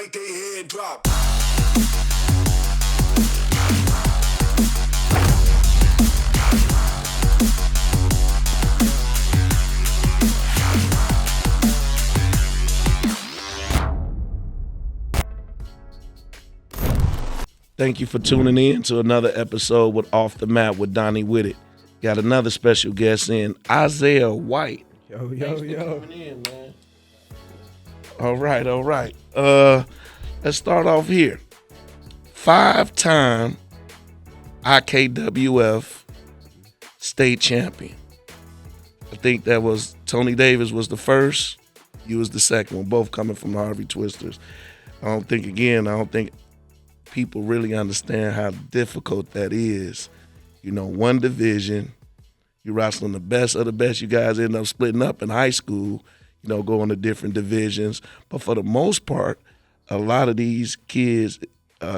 make their head drop. Thank you for tuning in to another episode with Off the Map with Donny Witted. Got another special guest in, Isaiah White. Yo. Coming in, man. All right. Let's start off here. 5-time IKWF state champion. I think that was Tony Davis was the first. You was the second one, both coming from the Harvey Twisters. I don't think people really understand how difficult that is. You know, one division, you're wrestling the best of the best. You guys end up splitting up in high school, you know, going to different divisions. But for the most part, a lot of these kids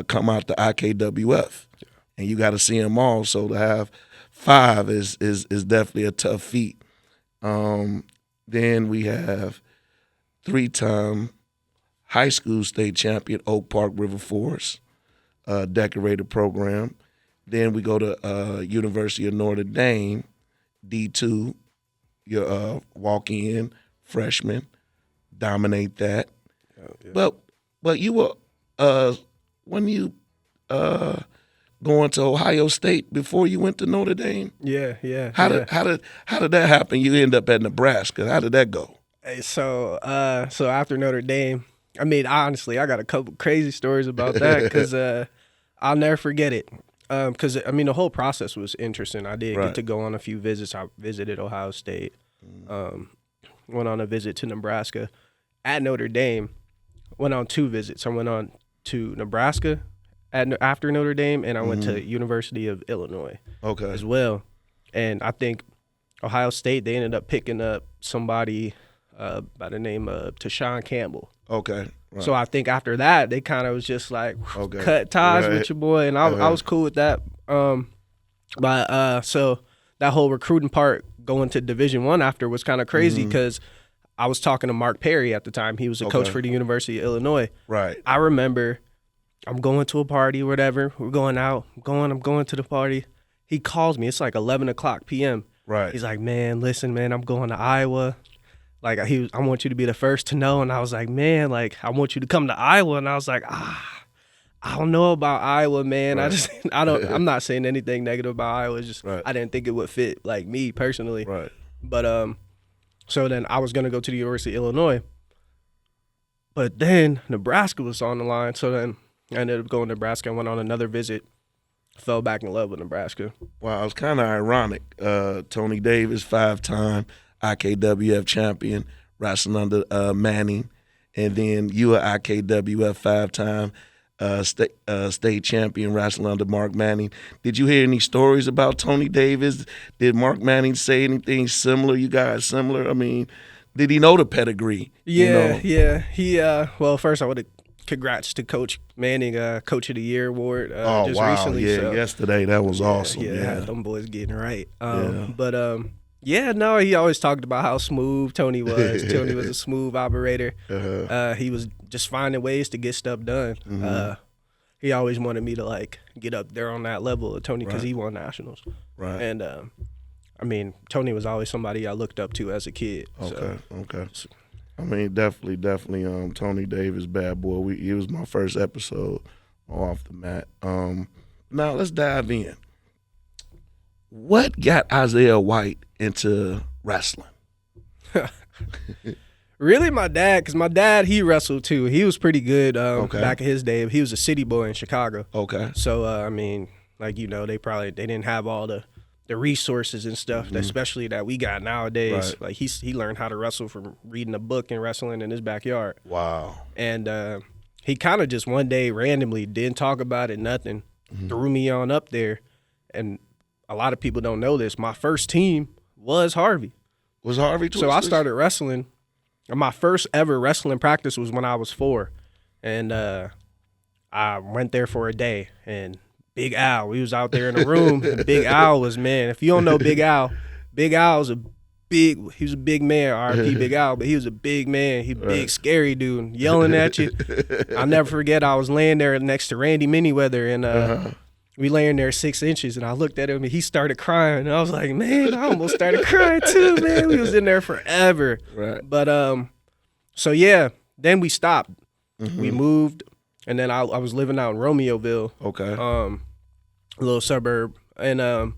come out to IKWF, and you got to see them all. So to have 5 is definitely a tough feat. Then we have 3-time high school state champion, Oak Park River Forest. Decorated program. Then we go to University of Notre Dame, D2. You walk in, freshman, dominate that. Yeah. But you were when you going to Ohio State before you went to Notre Dame. Yeah. How did that happen? You end up at Nebraska. How did that go? Hey, so after Notre Dame, I mean, honestly, I got a couple crazy stories about that because I'll never forget it. Because, I mean, the whole process was interesting. I did get to go on a few visits. I visited Ohio State, went on a visit to Nebraska. At Notre Dame, went on 2 visits. I went on to Nebraska after Notre Dame, and I went to University of Illinois as well. And I think Ohio State, they ended up picking up somebody by the name of Tashawn Campbell. Okay. Right. So I think after that, they kind of was just like, cut ties with your boy, and I was cool with that. But so that whole recruiting part going to Division I after was kind of crazy because I was talking to Mark Perry at the time. He was a coach for the University of Illinois. Right. I remember I'm going to a party or whatever. We're going out. I'm going to the party. He calls me. It's like 11 o'clock p.m. Right. He's like, man, listen, man, I'm going to Iowa. Like, I want you to be the first to know. And I was like, man, like, I want you to come to Iowa. And I was like, I don't know about Iowa, man. Right. I'm not saying anything negative about Iowa. It's just, I didn't think it would fit, like, me personally. Right. But, so then I was going to go to the University of Illinois. But then Nebraska was on the line. So then I ended up going to Nebraska and went on another visit. Fell back in love with Nebraska. Wow, it's kind of ironic. Tony Davis, 5-time IKWF champion, wrestling under Manning, and then you are IKWF 5-time state champion, wrestling under Mark Manning. Did you hear any stories about Tony Davis? Did Mark Manning say anything similar? You guys similar? I mean, did he know the pedigree? Yeah. He well, first I would have congrats to Coach Manning, Coach of the Year award recently. Yeah, so, yesterday that was awesome. Yeah, them boys getting it right. But he always talked about how smooth Tony was. Tony was a smooth operator. He was just finding ways to get stuff done. He always wanted me to like get up there on that level of Tony because he won nationals. Right. And I mean, Tony was always somebody I looked up to as a kid. Okay. I mean, definitely. Tony Davis, bad boy. He was my first episode Off the Mat. Now let's dive in. What got Isaiah White into wrestling? Really, my dad, because my dad, he wrestled too. He was pretty good back in his day. He was a city boy in Chicago. Okay. So, I mean, like, you know, they didn't have all the resources and stuff, especially that we got nowadays. Right. Like, he learned how to wrestle from reading a book and wrestling in his backyard. Wow. And he kind of just one day randomly didn't talk about it, nothing, threw me on up there. And a lot of people don't know this. My first team was Harvey. Was Harvey Twisters? So I started wrestling. And my first ever wrestling practice was when I was 4. And I went there for a day. And Big Al, we was out there in the room. And Big Al was, man, if you don't know Big Al's a big. He was a big man. R.I.P. Big Al, but he was a big man. He big, scary dude, yelling at you. I'll never forget. I was laying there next to Randy Manyweather, and we laying there 6 inches, and I looked at him, and he started crying. And I was like, man, I almost started crying too, man. We was in there forever. Right. But so yeah, then we stopped. We moved, and then I was living out in Romeoville. Okay. A little suburb, and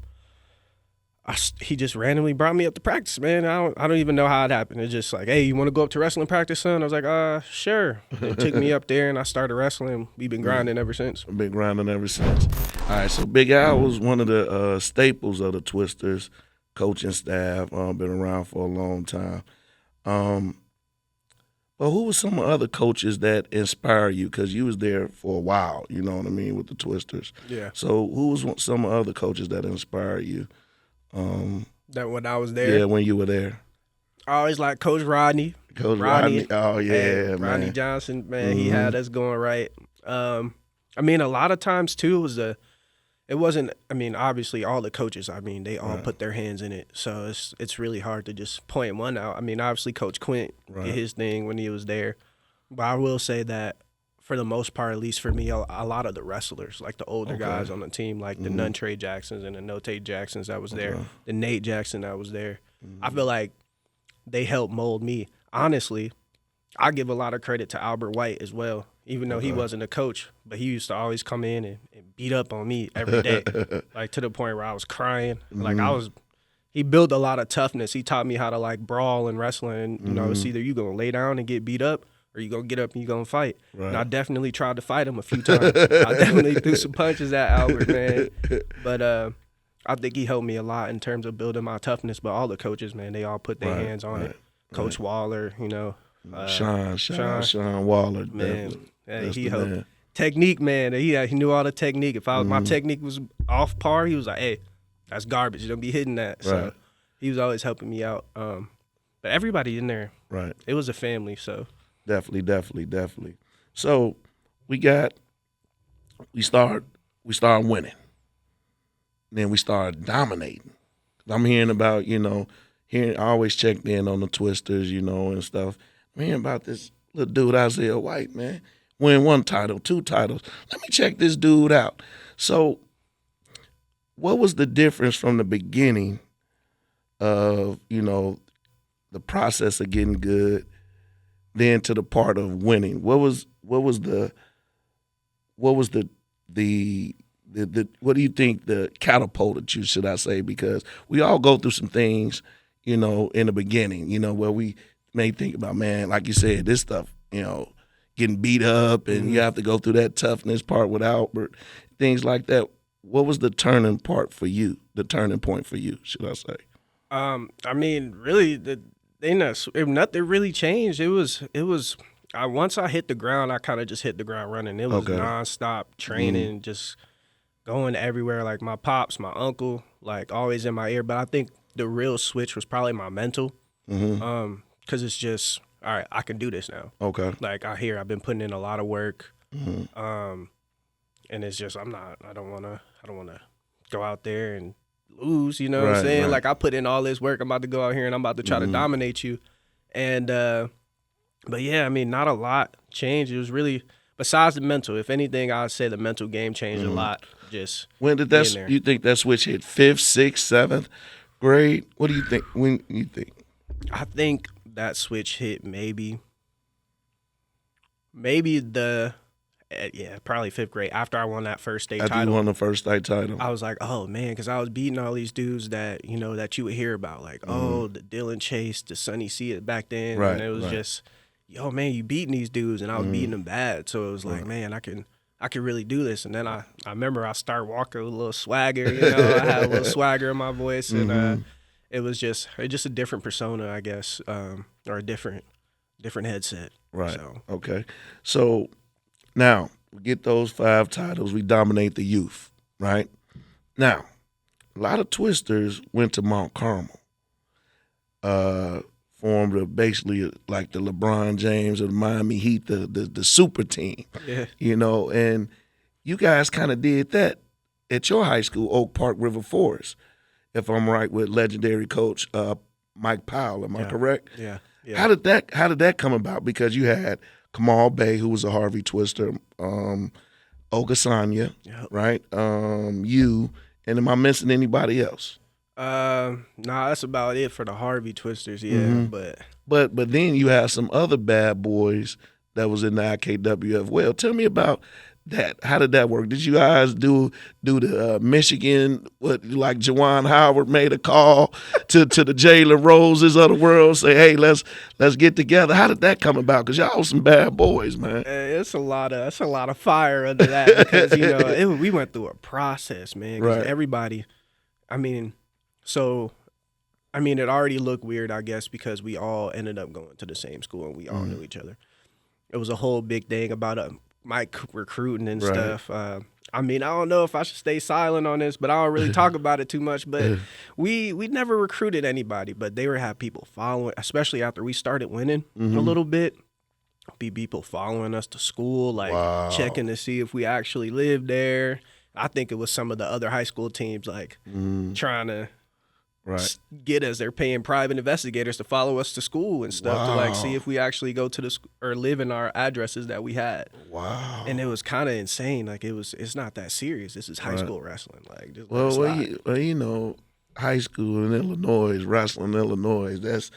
he just randomly brought me up to practice, man. I don't even know how it happened. It's just like, hey, you want to go up to wrestling practice, son? I was like, sure. They took me up there, and I started wrestling. We've been grinding ever since. Been grinding ever since. All right, so Big Al was one of the staples of the Twisters coaching staff. Been around for a long time. But who were some other coaches that inspire you? Because you was there for a while, you know what I mean, with the Twisters. Yeah. So who was some other coaches that inspired you? That when I was there? Yeah, when you were there. I always like Coach Rodney. Coach Rodney. Oh, yeah, hey, man. Rodney Johnson, man, he had us going right. I mean, a lot of times, too, it wasn't, I mean, obviously all the coaches, I mean, they all put their hands in it. So it's really hard to just point one out. I mean, obviously Coach Quint did his thing when he was there. But I will say that for the most part, at least for me, a lot of the wrestlers, like the older guys on the team, like the Nuntre Jacksons and the Note Jacksons that was there, the Nate Jackson that was there, I feel like they helped mold me. Honestly, I give a lot of credit to Albert White as well, even though he wasn't a coach, but he used to always come in and beat up on me every day, like to the point where I was crying. Like he built a lot of toughness. He taught me how to like brawl and wrestling. And, you know, it's either you gonna lay down and get beat up, or you gonna get up and you gonna fight. Right. And I definitely tried to fight him a few times. I definitely threw some punches at Albert, man. But I think he helped me a lot in terms of building my toughness. But all the coaches, man, they all put their hands on it. Coach Waller, you know. Sean Waller, man. He helped. Man. Technique, man. He knew all the technique. If my technique was off par, he was like, hey, that's garbage. You don't be hitting that. So he was always helping me out. But everybody in there, it was a family, so. Definitely. So we started winning. Then we started dominating. I'm hearing about, I always checked in on the Twisters, and stuff. I'm hearing about this little dude, Isaiah White, man. Win 1 title, 2 titles. Let me check this dude out. So what was the difference from the beginning of, the process of getting good, then to the part of winning? What do you think the catapulted you, should I say? Because we all go through some things, in the beginning, where we may think about, man, like you said, this stuff, getting beat up and you have to go through that toughness part with Albert, things like that. What was the turning point for you, should I say? I mean, really, nothing really changed. It was once I hit the ground, I kind of just hit the ground running. It was nonstop training, just going everywhere. Like my pops, my uncle, like always in my ear. But I think the real switch was probably my mental, because it's just, all right, I can do this now. Okay. Like I've been putting in a lot of work, and it's just I don't want to go out there and lose, what I'm saying? Like I put in all this work, I'm about to go out here and I'm about to try to dominate you. And but yeah, I mean, not a lot changed. It was really, besides the mental, if anything, I'd say the mental game changed a lot. Just when did you think that switch hit? 5th, 6th, 7th grade? What do you think? When you think? I think that switch hit maybe probably 5th grade, after I won that first state title. After you won the first state title. I was like, oh, man, because I was beating all these dudes that, that you would hear about, like, the Dylan Chase, the Sonny C back then. And it was just, yo, man, you beating these dudes, and I was beating them bad. So it was like, man, I can really do this. And then I remember I started walking with a little swagger, I had a little swagger in my voice, and it was just a different persona, I guess, or a different headset. Right. So. Okay. So now we get those 5 titles. We dominate the youth, right? Now, a lot of Twisters went to Mount Carmel, formed basically like the LeBron James of the Miami Heat, the super team, and you guys kind of did that at your high school, Oak Park River Forest, if I'm right, with legendary coach Mike Powell. Am I correct? Yeah. How did that come about? Because you had Kamal Bay, who was a Harvey Twister, Ogasanya, right? You, and am I missing anybody else? Nah, that's about it for the Harvey Twisters. Yeah, but then you have some other bad boys that was in the IKWF. Well, tell me about that. How did that work? Did you guys do the Michigan, like Juwan Howard made a call to the Jalen Roses of the world, say, hey, let's get together? How did that come about? Because y'all some bad boys, man. It's a lot of fire under that because we went through a process, man. Because everybody, it already looked weird, I guess, because we all ended up going to the same school and we all knew each other. It was a whole big thing about Mike recruiting and stuff. I don't know if I should stay silent on this, but I don't really talk about it too much. But we never recruited anybody, but they have people following, especially after we started winning a little bit. Be people following us to school, checking to see if we actually lived there. I think it was some of the other high school teams trying to get us. They're paying private investigators to follow us to school and stuff to see if we actually go to or live in our addresses that we had. Wow. And it was kind of insane. It's not that serious. This is high school wrestling. High school in Illinois, wrestling in Illinois, that's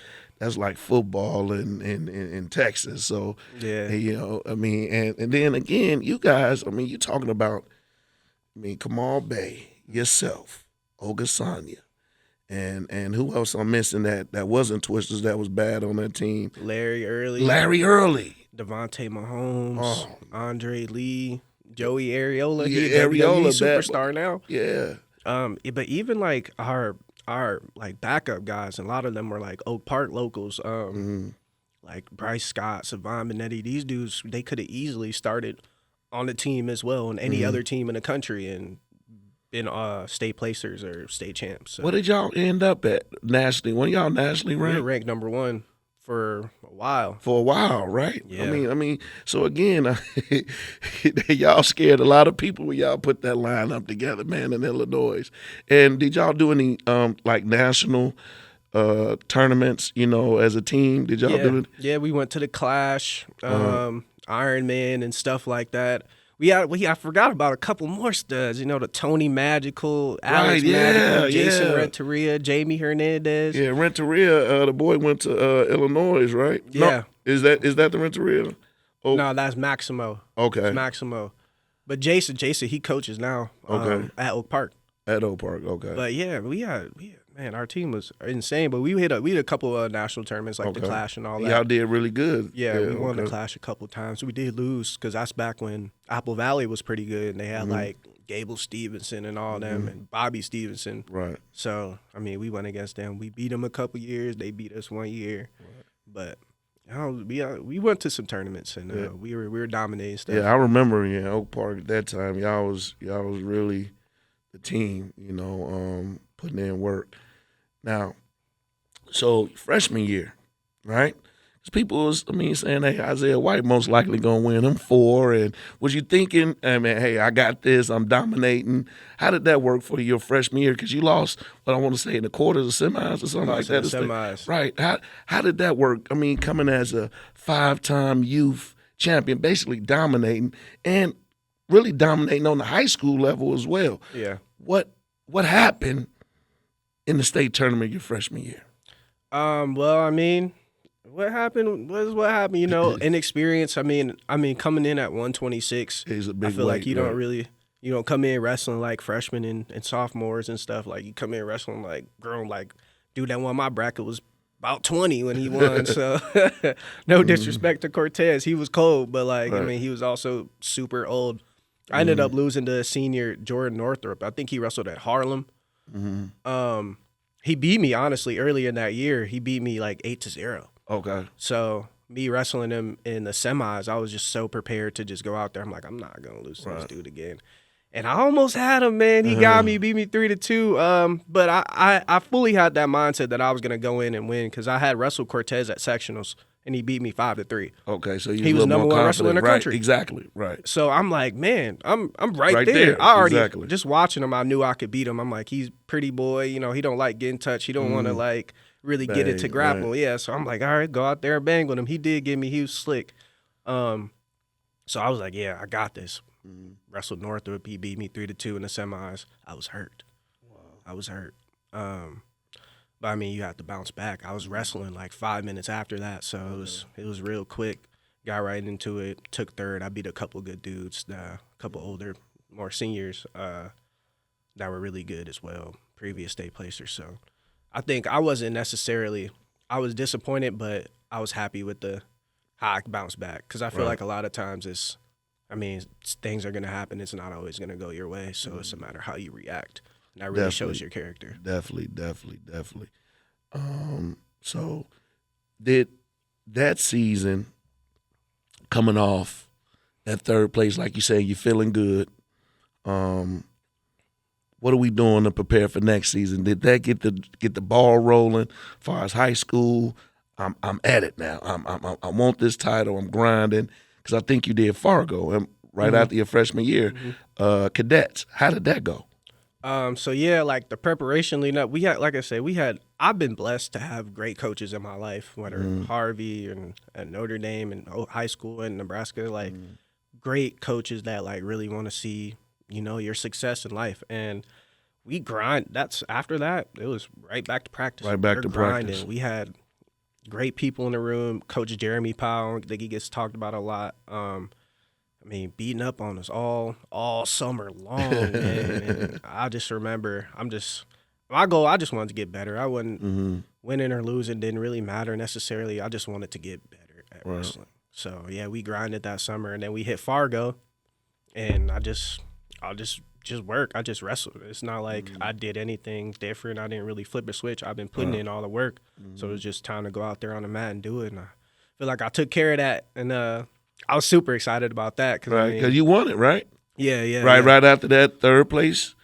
like football in Texas. So and then again, you guys, you're talking about Kamal Bay, yourself, Ogasanya. And who else I'm missing that wasn't Twisters that was bad on that team? Larry Early. Devontae Mahomes. Andre Lee. Joey Areola. Areola, he's superstar now. Yeah. But even our backup guys, and a lot of them were Oak Park locals. Like Bryce Scott, Savon Benetti. These dudes, they could have easily started on the team as well, and any other team in the country, and been state placers or state champs. So. What did y'all end up at nationally? When y'all nationally ranked? We were ranked number 1 for a while. For a while, right? Yeah. So again, y'all scared a lot of people when y'all put that lineup together, man, in Illinois. And did y'all do any national tournaments, as a team? Did y'all do it? Yeah, we went to the Clash, Iron Man and stuff like that. I forgot about a couple more studs, the Tony Magical, Alex Magical, Jason Renteria, Jamie Hernandez. Yeah, Renteria, the boy went to Illinois, right? Yeah. No, is that the Renteria? Oh. No, that's Maximo. Okay. It's Maximo. But Jason, he coaches now at Oak Park. At Oak Park, okay. But yeah, we had man, our team was insane. But we had a couple of national tournaments the Clash and all that. Y'all did really good. Yeah, we won the Clash a couple times. We did lose because that's back when Apple Valley was pretty good, and they had Gable Stevenson and all them, and Bobby Stevenson. Right. So we went against them. We beat them a couple years. They beat us 1 year. Right. But we went to some tournaments and we were dominating stuff. Yeah, I remember Oak Park at that time. Y'all was really the team. Putting in work. Now, so freshman year, right? Because people was, saying, hey, Isaiah White most likely going to win them 4. And was you thinking, hey, I got this, I'm dominating. How did that work for your freshman year? Because you lost, what I want to say, in the quarters or semis or something like that. Semis. Right. How did that work? Coming as a 5-time youth champion, basically dominating and really dominating on the high school level as well. Yeah. What happened in the state tournament your freshman year? What happened was what happened, inexperience. Coming in at 126, is a big I feel weight, you don't come in wrestling like freshmen and sophomores and stuff. You come in wrestling grown, dude that won my bracket was about 20 when he won. So no disrespect to Cortez. He was cold, but he was also super old. I ended up losing to senior Jordan Northrup. I think he wrestled at Harlem. He beat me, honestly, early in that year. He beat me 8-0. Okay. So me wrestling him in the semis, I was just so prepared to just go out there. I'm like, I'm not going to lose to this dude again. And I almost had him, man. He got me, beat me 3-2. But I fully had that mindset that I was going to go in and win because I had wrestled Cortez at sectionals. And he beat me 5-3. Okay, so he was number 1 wrestler in the country. Exactly, right. So I'm like, man, I'm right there. I already just watching him, I knew I could beat him. I'm like, he's pretty boy. He don't like getting touched. He don't want to really get it to grapple. Right. Yeah, so I'm like, all right, go out there and bang with him. He was slick. So I was like, yeah, I got this. Wrestled Northrop. He beat me 3-2 in the semis. I was hurt. Wow. I was hurt. But I mean, you have to bounce back. I was wrestling like 5 minutes after that, so it was real quick. Got right into it. Took third. I beat a couple good dudes, a couple older, more seniors that were really good as well, previous state placers. So I think I wasn't necessarily – I was disappointed, but I was happy with how I bounced back, because I feel like a lot of times things are going to happen. It's not always going to go your way, so it's a matter of how you react. And that really shows your character. Definitely. So did that season coming off at third place, like you say, you're feeling good. What are we doing to prepare for next season? Did that get the ball rolling as far as high school? I'm at it now. I want this title. I'm grinding, because I think you did Fargo right after your freshman year. Cadets. How did that go? So yeah, like the preparation leading up, we had, like I said, I've been blessed to have great coaches in my life, whether Harvey and Notre Dame and high school in Nebraska, like great coaches that like really want to see, your success in life. And we grind. After that, it was right back to practice. Right back to practice. We had great people in the room. Coach Jeremy Powell, I think he gets talked about a lot. Beating up on us all summer long, man. And I just remember, my goal, I just wanted to get better. I wasn't winning or losing, didn't really matter necessarily. I just wanted to get better at wrestling. So yeah, we grinded that summer, and then we hit Fargo, and I'll just work. I just wrestled. It's not like I did anything different. I didn't really flip a switch. I've been putting in all the work, so it was just time to go out there on the mat and do it. And I feel like I took care of that, and I was super excited about that. Because you won it, right? Yeah. Right after that third place.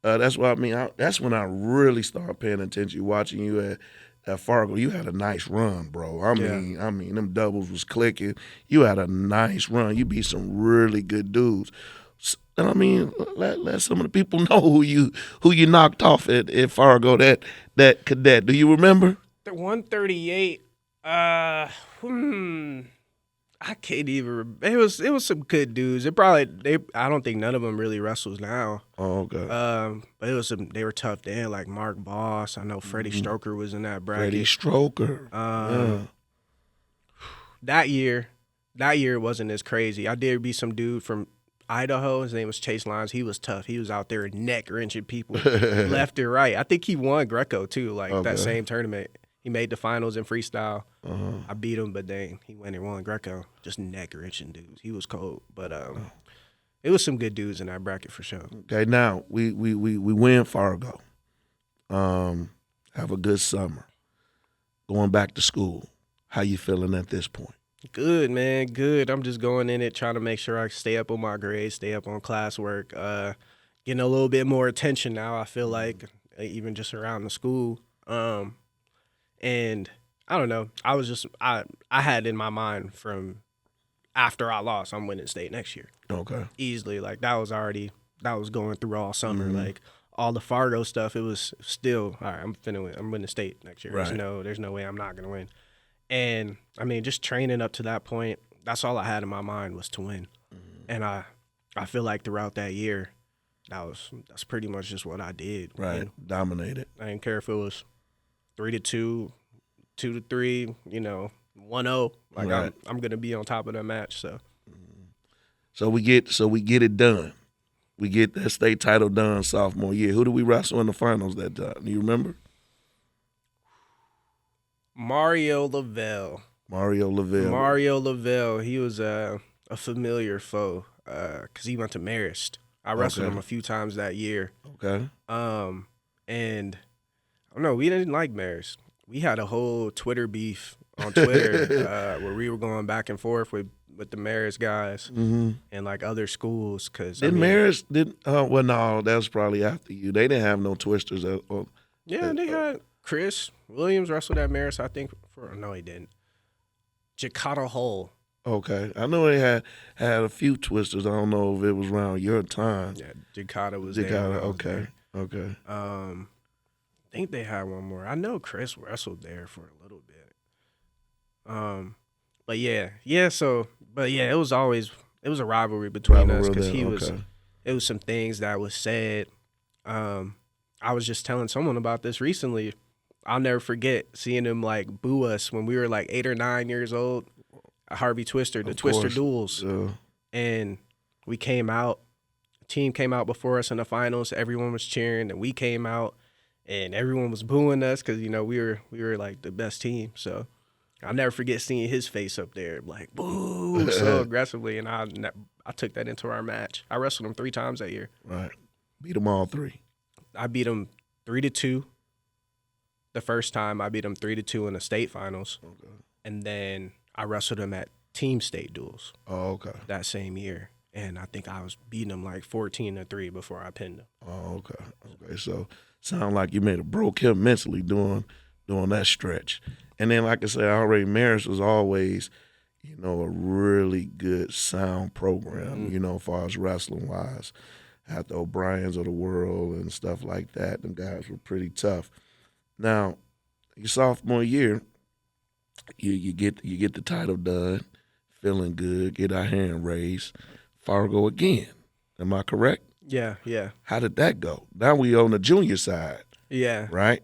That's what I mean. That's when I really started paying attention. Watching you at Fargo, you had a nice run, bro. I mean, them doubles was clicking. You had a nice run. You beat some really good dudes. And I mean, let some of the people know who you knocked off at Fargo. That cadet. Do you remember? The 138. I can't even. It was some good dudes. I don't think none of them really wrestles now. Oh, okay. But they were tough then, like Mark Boss. I know Freddie Stroker was in that bracket. Freddie Stroker. That year wasn't as crazy. I did beat some dude from Idaho. His name was Chase Lyons. He was tough. He was out there neck wrenching people left and right. I think he won Greco too, that same tournament. He made the finals in freestyle. I beat him, but dang, he went and won Greco. Just neck wrenching dudes. He was cold, but it was some good dudes in that bracket for sure. Okay, now we win Fargo. Have a good summer. Going back to school, how you feeling at this point? Good, man. Good. I'm just going in it, trying to make sure I stay up on my grades, stay up on classwork. Getting a little bit more attention now, I feel like, even just around the school. And I don't know. I had in my mind from after I lost, I'm winning state next year. Okay. Easily. Like that was going through all summer. Like all the Fargo stuff, it was still, all right, I'm winning state next year. Right. There's no way I'm not gonna win. And I mean, just training up to that point, that's all I had in my mind was to win. And I feel like throughout that year, that's pretty much just what I did. Right. Dominated. I didn't care if it was 3-2, 2-3, 1-0. Like right. I'm gonna be on top of that match. So we get it done. We get that state title done sophomore year. Who do we wrestle in the finals that time? Do you remember? Mario Lavelle. He was a familiar foe because he went to Marist. I wrestled him a few times that year. Okay. And I don't know, we didn't like Marist. We had a whole Twitter beef on Twitter where we were going back and forth with the Marist guys and like other schools. Marist didn't? Well, no, that was probably after you. They didn't have no twisters. They had Chris Williams wrestled at Marist, I think. No, he didn't. Jakarta Hole. Okay, I know they had a few twisters. I don't know if it was around your time. Yeah, Jakarta was there. Jakarta, okay. think they had one more. I know Chris wrestled there for a little bit. But yeah. It was a rivalry between us because it was some things that was said. I was just telling someone about this recently. I'll never forget seeing him like boo us when we were like 8 or 9 years old. Harvey Twister, the Twister duels. And we came out, the team came out before us in the finals. Everyone was cheering, and we came out, and everyone was booing us because, you know, we were like the best team. So I'll never forget seeing his face up there, like, boo, so aggressively. And I took that into our match. I wrestled him 3 times that year. Right. Beat them all 3. I beat him 3-2. The first time I beat him 3-2 in the state finals. Okay. And then I wrestled him at team state duels. Oh, okay. That same year. And I think I was beating him like 14-3 before I pinned him. Oh, okay. Okay. So sound like you may have broke him mentally doing that stretch. And then, like I said, already Marist was always, you know, a really good sound program, you know, as far as wrestling wise. Had the O'Briens of the world and stuff like that. Them guys were pretty tough. Now, your sophomore year, you get the title done, feeling good, get our hand raised. Fargo again. Am I correct? Yeah. How did that go? Now we on the junior side. Yeah. Right?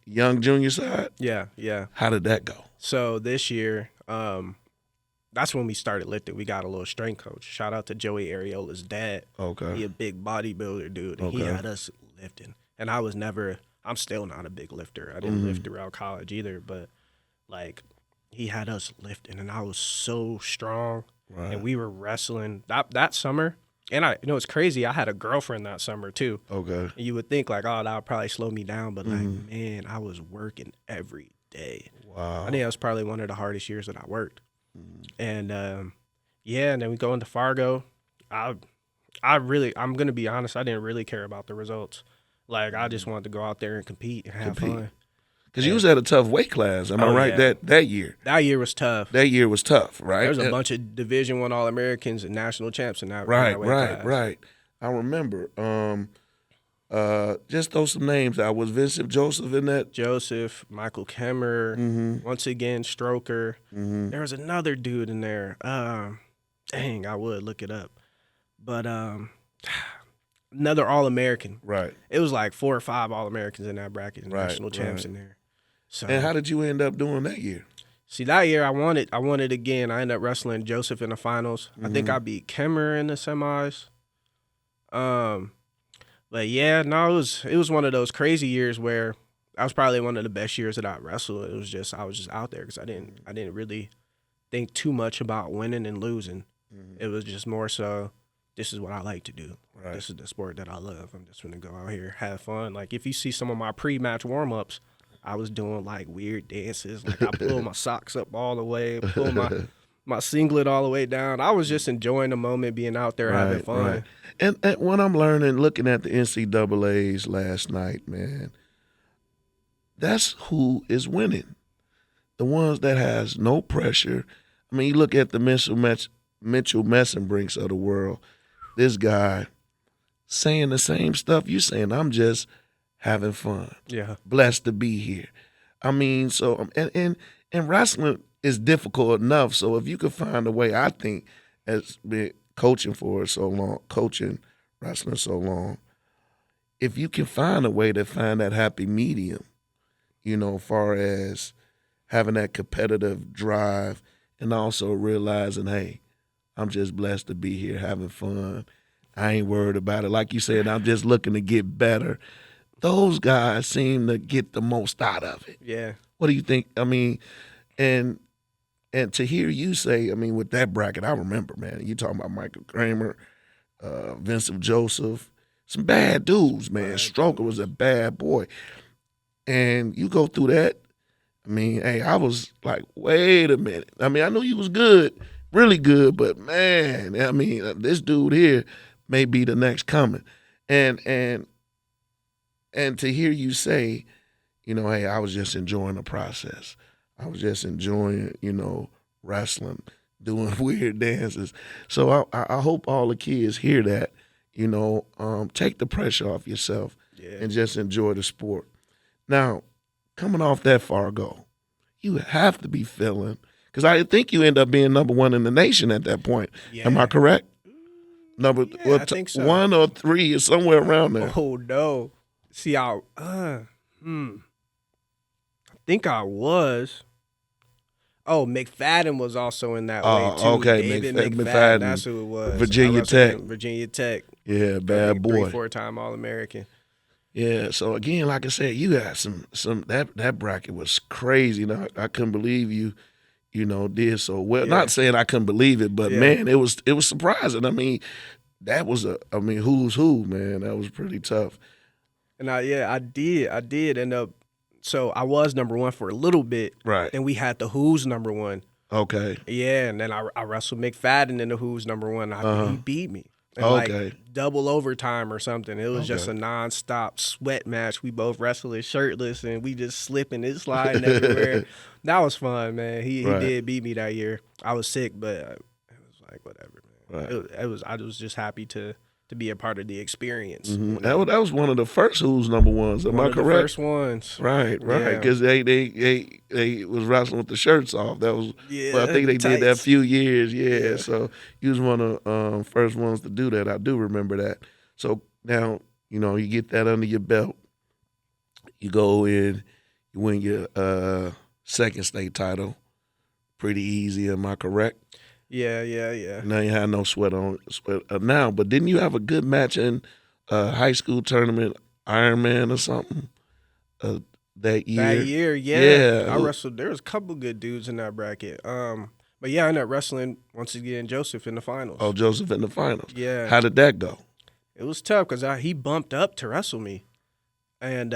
Young junior side? Yeah. How did that go? So this year, that's when we started lifting. We got a little strength coach. Shout out to Joey Ariola's dad. Okay. He a big bodybuilder dude. And he had us lifting. And I'm still not a big lifter. I didn't lift throughout college either, but like he had us lifting and I was so strong. Right. And we were wrestling that summer. And it's crazy. I had a girlfriend that summer too. Okay. And you would think like, oh, that would probably slow me down, but like, man, I was working every day. Wow. I think that was probably one of the hardest years that I worked. And and then we go into Fargo. I'm gonna be honest, I didn't really care about the results. Like I just wanted to go out there and compete and have fun. Because you was at a tough weight class, am I right? Yeah. That year. That year was tough. That year was tough, right? There was a bunch of Division I All-Americans and national champs in that weight class. Right. I remember. Just throw some names out. Was Vincent Joseph in that? Joseph, Michael Kemmer, once again, Stroker. There was another dude in there. Dang, I would look it up. But another All-American. Right. It was like 4 or 5 All-Americans in that bracket, and national champs in there. So, and how did you end up doing that year? See, that year I won it again. I ended up wrestling Joseph in the finals. I think I beat Kemmer in the semis. But yeah, no, it was one of those crazy years where that was probably one of the best years that I wrestled. I was just out there because I didn't really think too much about winning and losing. It was just more so, this is what I like to do. Right. This is the sport that I love. I'm just gonna go out here, have fun. Like if you see some of my pre-match warm-ups, I was doing like weird dances. Like I pulled my socks up all the way, pulled my singlet all the way down. I was just enjoying the moment, being out there having fun. Right. And when I'm looking at the NCAAs last night, man, that's who is winning. The ones that has no pressure. I mean, you look at the Mitchell Messenbrinks of the world. This guy saying the same stuff you saying. I'm just having fun. Yeah. Blessed to be here. I mean, so and wrestling is difficult enough. So if you could find a way, I think, as been coaching wrestling so long, if you can find a way to find that happy medium, as far as having that competitive drive and also realizing, hey, I'm just blessed to be here having fun. I ain't worried about it. Like you said, I'm just looking to get better. Those guys seem to get the most out of it. Yeah. What do you think? I mean, and to hear you say, I mean, with that bracket, I remember, man, you talking about Michael Kramer, Vincent Joseph, some bad dudes, man. Stroker was a bad boy. And you go through that, I mean, hey, I was like, wait a minute. I mean, I knew you was good, really good, but man, I mean, this dude here may be the next coming. And to hear you say, hey, I was just enjoying the process. I was just enjoying, wrestling, doing weird dances. So I hope all the kids hear that, take the pressure off yourself and just enjoy the sport. Now, coming off that Fargo, you have to be feeling, because I think you end up being number one in the nation at that point. Yeah. Am I correct? I think so. 1 or 3 is somewhere around there. Oh no. See, I think I was. Oh, McFadden was also in that way too. Okay, David McFadden. That's who it was. Virginia Tech. Virginia Tech. Yeah, bad boy. 3-4-time All-American. Yeah, so again, like I said, you got some that bracket was crazy. Now, I couldn't believe you did so well. Yeah. Not saying I couldn't believe it, but Yeah. man, it was surprising. I mean, that was who's who, man. That was pretty tough. And I did end up. So I was number one for a little bit. Right. Then we had the Who's number one. Okay. Yeah, and then I wrestled McFadden in the Who's number one. He beat me. And Okay. like double overtime or something. It was just a nonstop sweat match. We both wrestled shirtless and we just slipping and sliding everywhere. That was fun, man. He did beat me that year. I was sick, but it was like whatever, man. Right. I was just happy to be a part of the experience. Mm-hmm. That was one of the first Who's number ones. Am I correct? The first ones. Right. Yeah. Because they was wrestling with the shirts off. That was. Yeah, Well, I think they did that a tights. few years. Yeah. So you was one of first ones to do that. I do remember that. So now you get that under your belt. You go in, you win your second state title. Pretty easy. Am I correct? Yeah. Now you had no sweat now, but didn't you have a good match in high school tournament, Ironman or something that year? That year, Yeah. I wrestled. There was a couple good dudes in that bracket. But yeah, I ended up wrestling once again Joseph in the finals. Oh, Joseph in the finals. Yeah. How did that go? It was tough because he bumped up to wrestle me, and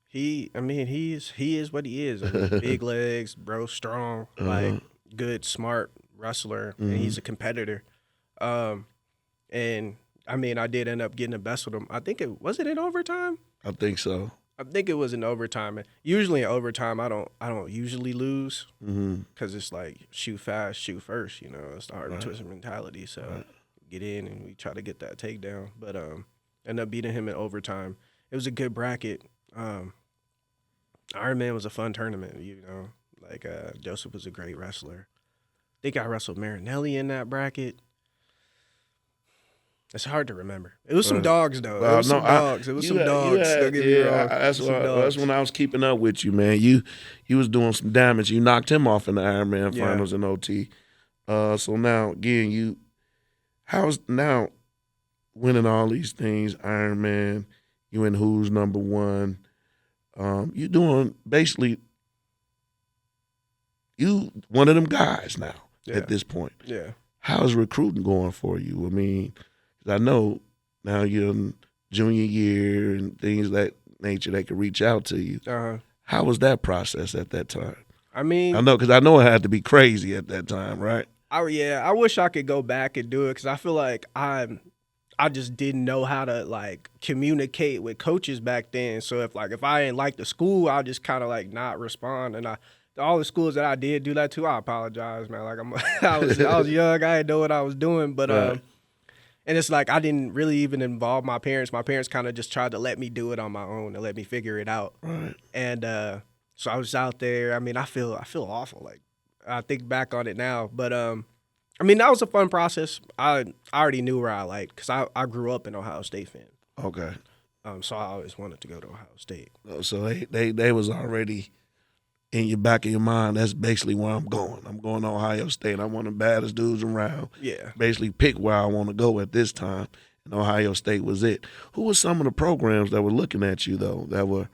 he is what he is. I mean, big legs, bro, strong, like good, smart wrestler, and he's a competitor. And I mean, I did end up getting the best with him. I think it was in overtime. I think so. I think it was in overtime. Usually in overtime, I don't usually lose because it's like shoot fast, shoot first. It's the Harvey Twister mentality. So get in and we try to get that takedown. But ended up beating him in overtime. It was a good bracket. Ironman was a fun tournament. Like Joseph was a great wrestler. I think I wrestled Marinelli in that bracket. It's hard to remember. It was some dogs, though. It was some dogs. Don't get me wrong. That's when I was keeping up with you, man. You was doing some damage. You knocked him off in the Ironman finals in OT. So now, again, how's now winning all these things, Ironman, you in Who's number one. You doing basically, you one of them guys now at this point. Yeah. How's recruiting going for you? I mean, I know now you're in junior year and things of that nature, they could reach out to you. How was that process at that time? I mean, I know because I know it had to be crazy at that time, right? I wish I could go back and do it because I feel like I just didn't know how to like communicate with coaches back then. So if I didn't like the school, I'll just kind of like not respond. And all the schools that I did do that to, I apologize, man. Like I was young, I didn't know what I was doing, but Right. And it's like I didn't really even involve my parents. My parents kind of just tried to let me do it on my own and let me figure it out. Right. And so I was out there. I mean, I feel awful. Like I think back on it now, but I mean that was a fun process. I already knew where I liked because I grew up an Ohio State fan. Okay. So I always wanted to go to Ohio State. So they was already in your back of your mind. That's basically where I'm going. I'm going to Ohio State. I'm one of the baddest dudes around. Yeah. Basically pick where I want to go at this time, and Ohio State was it. Who were some of the programs that were looking at you though, that were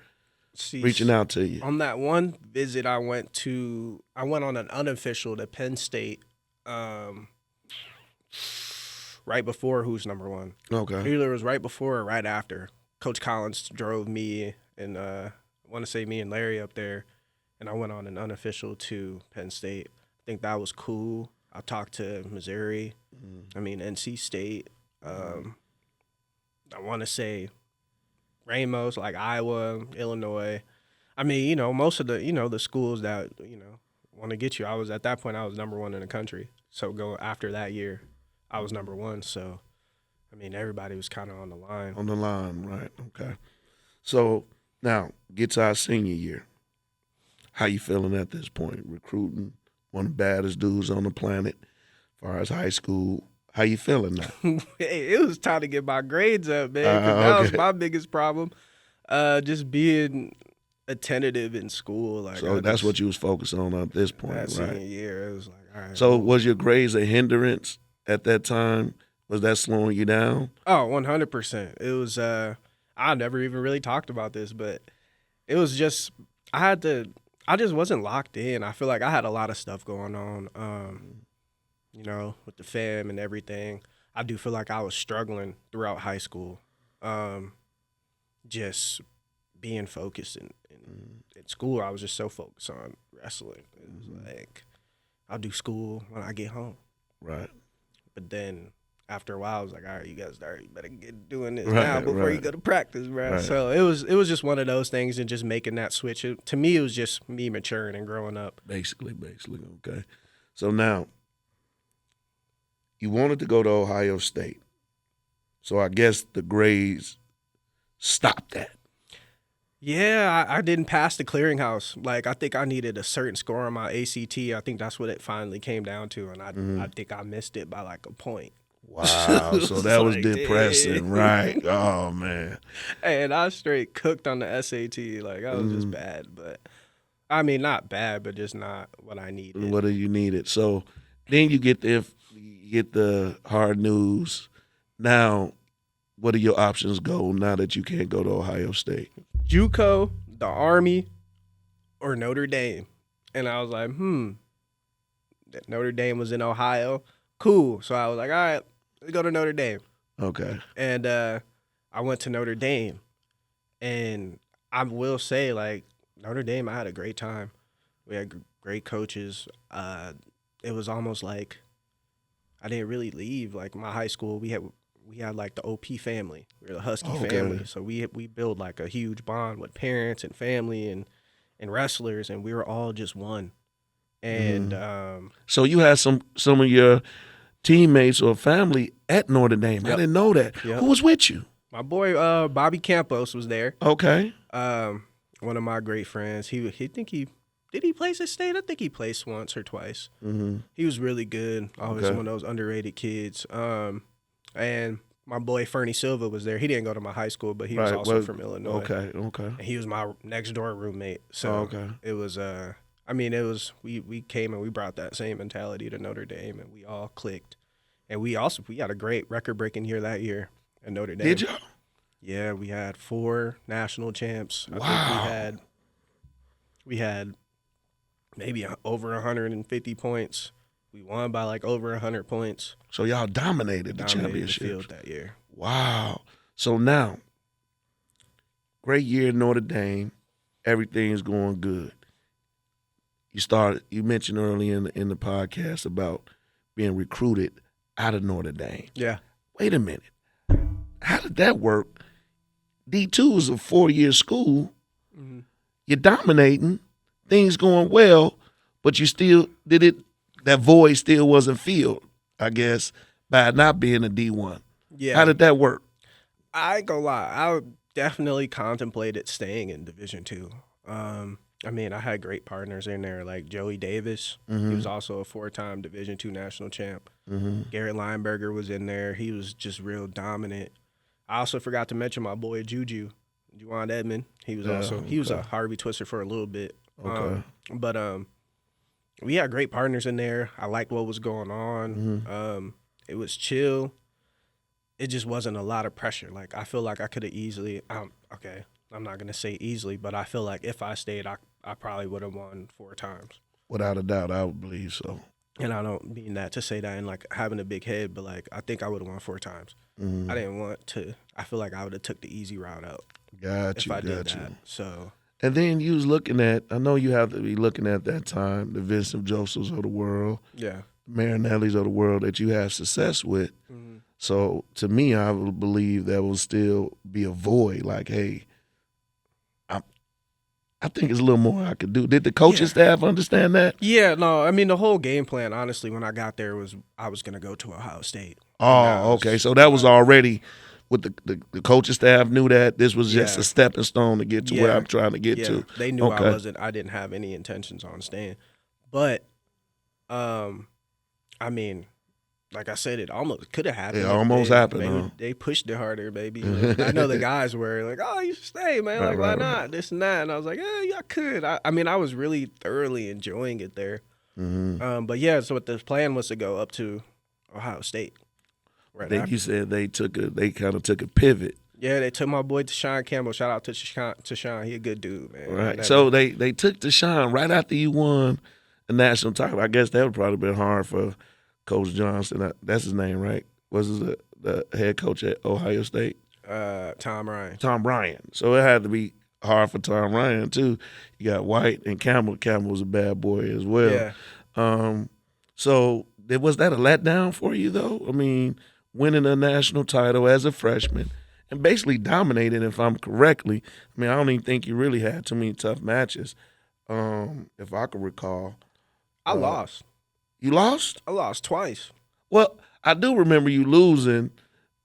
reaching out to you? On that one visit I went on an unofficial to Penn State right before Who's number one. Okay. Either it was right before or right after. Coach Collins drove me and I want to say me and Larry up there, and I went on an unofficial to Penn State. I think that was cool. I talked to Missouri, NC State. I want to say Ramos, like Iowa, Illinois. I mean, most of the, the schools that, want to get you. At that point, I was number one in the country. So go after that year, I was number one. So, I mean, everybody was kind of on the line. On the line, right. Okay. So Now, get to our senior year. How you feeling at this point? Recruiting one of the baddest dudes on the planet as far as high school. How you feeling now? Hey, it was time to get my grades up, man, because that was my biggest problem. Just being attentive in school. Like, so that's what you was focused on at this point, that right? Senior year, it was like, all right. So was your grades a hindrance at that time? Was that slowing you down? Oh, 100%. It was. I never even really talked about this, but it was just I just wasn't locked in. I feel like I had a lot of stuff going on. You know, with the fam and everything. I do feel like I was struggling throughout high school. Just being focused in school, I was just so focused on wrestling. It was like, I'll do school when I get home. Right. But then after a while, I was like, all right, you better get doing this now before you go to practice, bro. Right. So it was just one of those things, and just making that switch. To me, it was just me maturing and growing up. Basically, okay. So now, you wanted to go to Ohio State. So I guess the grades stopped that. Yeah, I didn't pass the clearinghouse. Like, I think I needed a certain score on my ACT. I think that's what it finally came down to, and I think I missed it by like a point. Wow, so that was depressing, right? Oh, man. And I straight cooked on the SAT. Like, I was just bad. But, I mean, not bad, but just not what I needed. What you needed. So then you get the hard news. Now, what are your options go now that you can't go to Ohio State? JUCO, the Army, or Notre Dame. And I was like, Notre Dame was in Ohio. Cool. So I was like, all right, let's go to Notre Dame. Okay. And I went to Notre Dame. And I will say, like, Notre Dame, I had a great time. We had great coaches. It was almost like I didn't really leave. Like, my high school, we had like the OP family. We were the Husky family. So we built like a huge bond with parents and family and wrestlers, and we were all just one. And so you had some of your teammates or family at Notre Dame. Yep. I didn't know that. Yep. Who was with you? My boy Bobby Campos was there. Okay. One of my great friends. Did he place at state? I think he placed once or twice. He was really good. Always one of those underrated kids. And my boy Fernie Silva was there. He didn't go to my high school, but he was also from Illinois. Okay. And he was my next door roommate. So it was we came and we brought that same mentality to Notre Dame, and we all clicked. And we had a great record-breaking year that year at Notre Dame. Did y'all? Yeah, we had 4 national champs. Wow. I think we had maybe over 150 points. We won by like over 100 points. So y'all dominated the championship the field that year. Wow. So now, great year at Notre Dame. Everything's going good. You mentioned earlier in the podcast about being recruited out of Notre Dame. Yeah. Wait a minute. How did that work? D2 is a 4-year school. You're dominating. Things going well, but you still did it. That void still wasn't filled, I guess, by not being a D1. Yeah. How did that work? I ain't gonna lie. I definitely contemplated staying in Division II. I mean, I had great partners in there, like Joey Davis. He was also a 4-time Division II national champ. Garrett Lineberger was in there. He was just real dominant. I also forgot to mention my boy Juwan Edmond. He was he was a Harvey Twister for a little bit. But we had great partners in there. I liked what was going on. It was chill. It just wasn't a lot of pressure. Like, I feel like I could have easily I'm not going to say easily, but I feel like if I stayed, I probably would have won 4 times. Without a doubt, I would believe so. And I don't mean that to say that in like having a big head, but like I think I would have won 4 times. I didn't want to. I feel like I would have took the easy route out. If I did that. So. And then you was looking at, I know you have to be looking at that time, the Vincent Josephs of the world, Marinellis of the world that you have success with. So to me, I would believe that will still be a void. Like, hey, I think it's a little more I could do. Did the coaching staff understand that? Yeah, no. I mean, the whole game plan, honestly, when I got there was I was going to go to Ohio State. Oh, okay. So that was already with the coaching staff knew that this was just a stepping stone to get to where I'm trying to get to. They knew I didn't have any intentions on staying. But, I mean, like I said, it almost could have happened. It almost happened. Maybe they pushed it harder, baby. I know the guys were like, "Oh, you should stay, man. Like, why not? This and that." And I was like, "Yeah, I could." I mean, I was really thoroughly enjoying it there. Mm-hmm. But yeah, so what the plan was to go up to Ohio State. I think you said they kind of took a pivot. Yeah, they took my boy Deshaun Campbell. Shout out to Deshaun. He a good dude, man. Right. So they took Deshaun right after you won a national title. I guess that would probably been hard for Coach Johnson. That's his name, right? Was the head coach at Ohio State? Tom Ryan. Tom Ryan. So it had to be hard for Tom Ryan too. You got White and Campbell. Campbell was a bad boy as well. Yeah. So was that a letdown for you though? I mean, winning a national title as a freshman and basically dominating, if I'm correctly. I mean, I don't even think you really had too many tough matches. If I can recall. I lost. You lost? I lost twice. Well, I do remember you losing,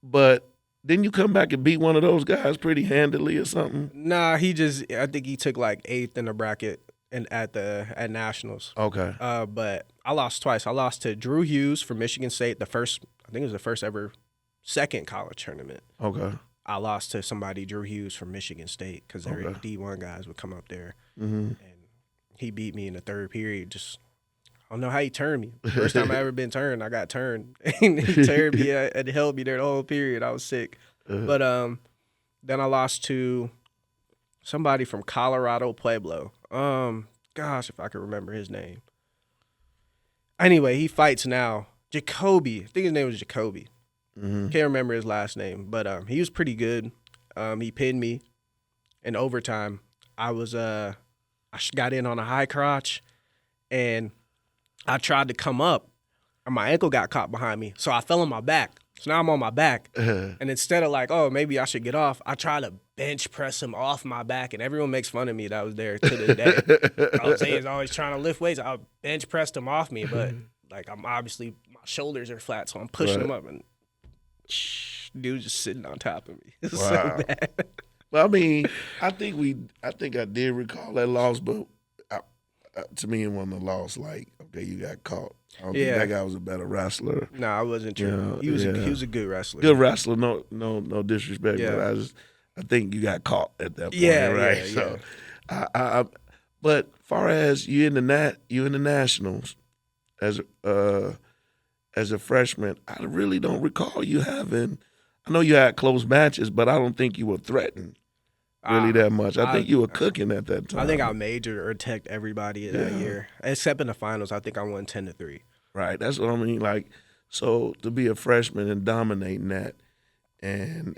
but didn't you come back and beat one of those guys pretty handily or something? Nah, I think he took like 8th in the bracket at nationals. Okay. But I lost twice. I lost to Drew Hughes from Michigan State, I think it was the first ever second college tournament. Okay. I lost to somebody, Drew Hughes from Michigan State, because their D1 guys would come up there. Mm-hmm. And he beat me in the third period. Just, I don't know how he turned me. First time I ever been turned, I got turned. And he turned me and held me there the whole period. I was sick. But then I lost to somebody from Colorado Pueblo. Gosh, if I could remember his name. Anyway, he fights now. Jacoby. I think his name was Jacoby. Mm-hmm. Can't remember his last name, but he was pretty good. He pinned me in overtime. I got in on a high crotch, and I tried to come up, and my ankle got caught behind me, so I fell on my back. So now I'm on my back, and instead of like, oh, maybe I should get off, I tried to bench press him off my back, and everyone makes fun of me that I was there to this day. I was always trying to lift weights. I bench pressed him off me, but like I'm obviously my shoulders are flat, so I'm pushing him up, and dude just sitting on top of me. It was so bad. Well, I mean, I think I did recall that loss, but to me, it wasn't a loss. Like, okay, you got caught. I don't think that guy was a better wrestler. No, I wasn't true. You know, he was a good wrestler. Good wrestler. No disrespect, but I think you got caught at that point, right? So, but far as you in the nationals as a freshman, I really don't recall you having. I know you had close matches, but I don't think you were threatened really that much. I think you were cooking at that time. I think I majored or teched everybody that year, except in the finals. I think I won 10-3. Right, that's what I mean. Like, so to be a freshman and dominating that, and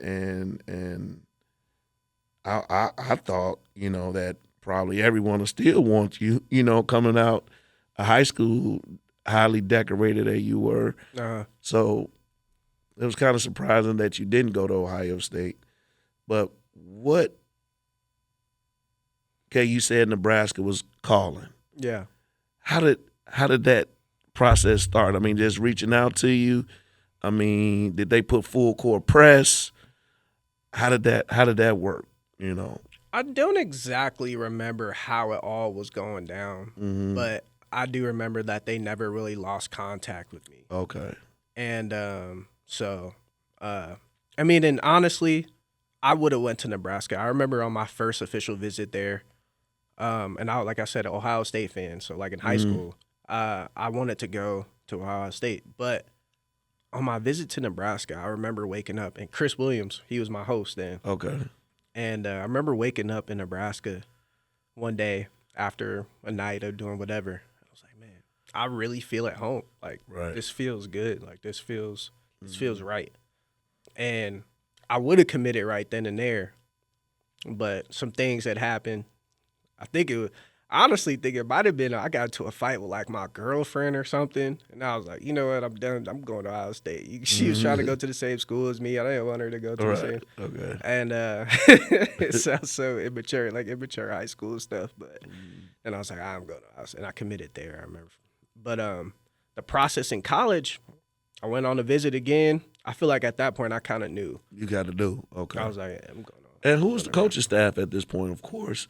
I thought, that probably everyone will still want you, coming out of high school, highly decorated that you were. So it was kind of surprising that you didn't go to Ohio State. But you said Nebraska was calling. Yeah. How did that process start? I mean, just reaching out to you. I mean, did they put full court press? How did that work? I don't exactly remember how it all was going down, but I do remember that they never really lost contact with me. Okay. And and honestly, I would have went to Nebraska. I remember on my first official visit there, and I, like I said, an Ohio State fan. So like in high school, I wanted to go to Ohio State. But on my visit to Nebraska, I remember waking up, and Chris Williams, he was my host then. Okay. And I remember waking up in Nebraska one day after a night of doing whatever. I was like, man, I really feel at home. Like, this feels good. Like, this feels right. And I would have committed right then and there, but some things had happened. I honestly think it might have been I got into a fight with like my girlfriend or something, and I was like, you know what, I'm done. I'm going to Ohio State. She was trying to go to the same school as me. I didn't want her to go to the same. Okay. And it sounds so immature, like immature high school stuff. But and I was like, I'm going to Ohio State, and I committed there. I remember. But the process in college, I went on a visit again. I feel like at that point I kind of knew. You got to do. Okay. I was like, I'm going on. And who was the coaching staff at this point? Of course,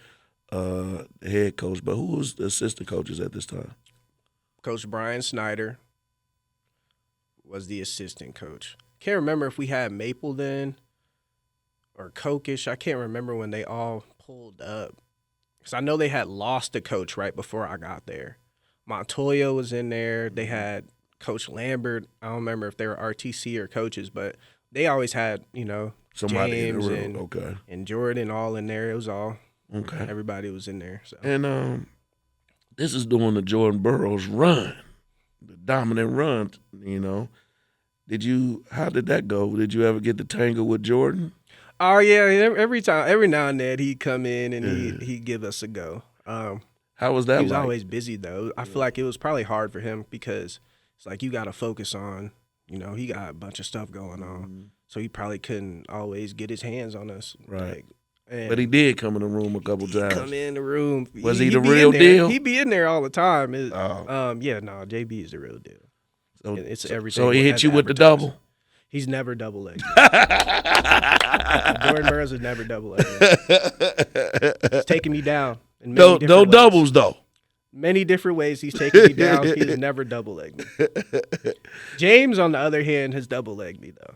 the head coach, but who was the assistant coaches at this time? Coach Brian Snyder was the assistant coach. Can't remember if we had Maple then or Kokish. I can't remember when they all pulled up. Because I know they had lost a coach right before I got there. Montoya was in there. They had Coach Lambert. I don't remember if they were RTC or coaches, but they always had, Somebody James in the room. and Jordan all in there. It was all everybody was in there. So. And this is during the Jordan Burroughs run, the dominant run. How did that go? Did you ever get to tangle with Jordan? Oh yeah, every now and then he'd come in and he'd give us a go. How was that? He was always busy though. I feel like it was probably hard for him because it's like you got to focus on, he got a bunch of stuff going on, so he probably couldn't always get his hands on us. Right. But he did come in the room a couple times. Come in the room. Was he the real deal? He'd be in there all the time. JB is the real deal. So, it's everything. So he hit you with the double? He's never double-legged. Jordan Burroughs has never double-legged. He's taking me down. No doubles, though. Many different ways he's taken me down. He has never double-legged me. James, on the other hand, has double-legged me, though.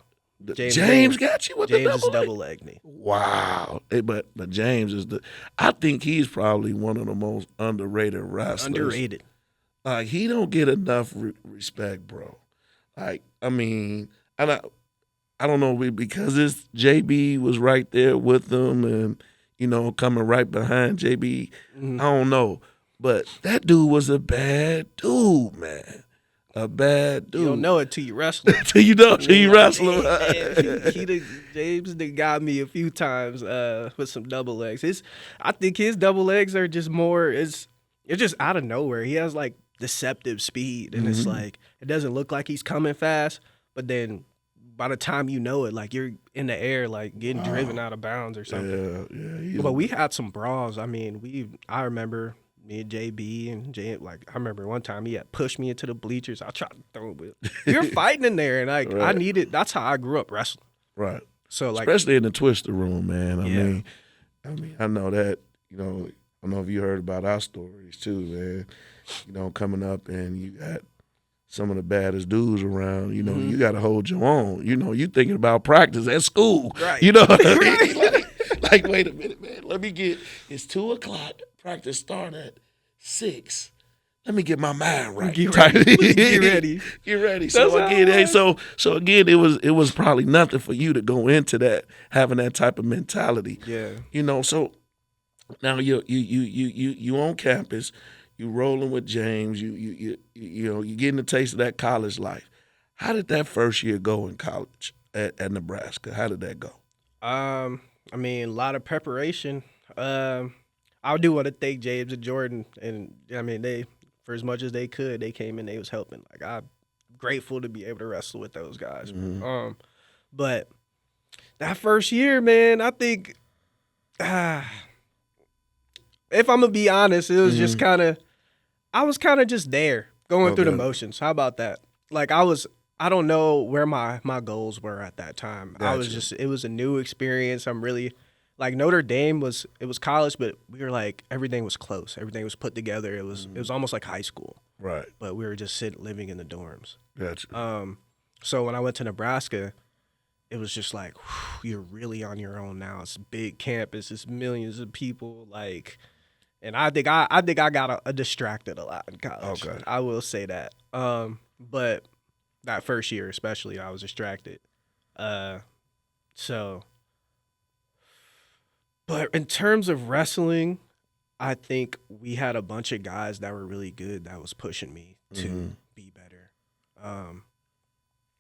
James got you with the double leg? James has double-legged me. Wow. But James is I think he's probably one of the most underrated wrestlers. Underrated. Like, he don't get enough respect, bro. Like, I mean, I don't know, because it's JB was right there with them and, coming right behind JB. I don't know. But that dude was a bad dude, man. A bad dude. You don't know it till you wrestle him. Till you wrestle him. James got me a few times with some double legs. I think his double legs are just more, it's just out of nowhere. He has like deceptive speed, and it's like it doesn't look like he's coming fast, but then by the time you know it, like you're in the air, like getting driven out of bounds or something. Yeah. But we had some brawls. I mean, I remember me and JB and Jay. Like I remember one time he had pushed me into the bleachers. I tried to throw him with. You're fighting in there, and like I needed. That's how I grew up wrestling. Right. So like, especially in the twister room, man. I mean, I know that. I don't know if you heard about our stories too, man. Coming up and you got some of the baddest dudes around, you got to hold your own. You thinking about practice at school. Right. Like, wait a minute, man. It's 2:00. Practice start at 6. Let me get my mind right. Get ready. Get ready. So again, it was probably nothing for you to go into that, having that type of mentality. Yeah. So now you on campus. You rolling with James. You getting a taste of that college life. How did that first year go in college at Nebraska? How did that go? I mean, a lot of preparation. I do want to thank James and Jordan, and I mean they, for as much as they could, they came in, they was helping. Like I'm grateful to be able to wrestle with those guys. But that first year, man, I think. If I'm gonna be honest, it was just I was kind of just there going through the motions. How about that? Like I don't know where my goals were at that time. Gotcha. It was a new experience. I'm really like Notre Dame was college, but we were like, everything was close. Everything was put together. It was almost like high school. Right. But we were just living in the dorms. Gotcha. So when I went to Nebraska, it was just like, whew, you're really on your own now. It's a big campus. It's millions of people. Like, and I think I got distracted a lot in college. Okay. I will say that. But that first year especially, I was distracted. But in terms of wrestling, I think we had a bunch of guys that were really good that was pushing me to be better.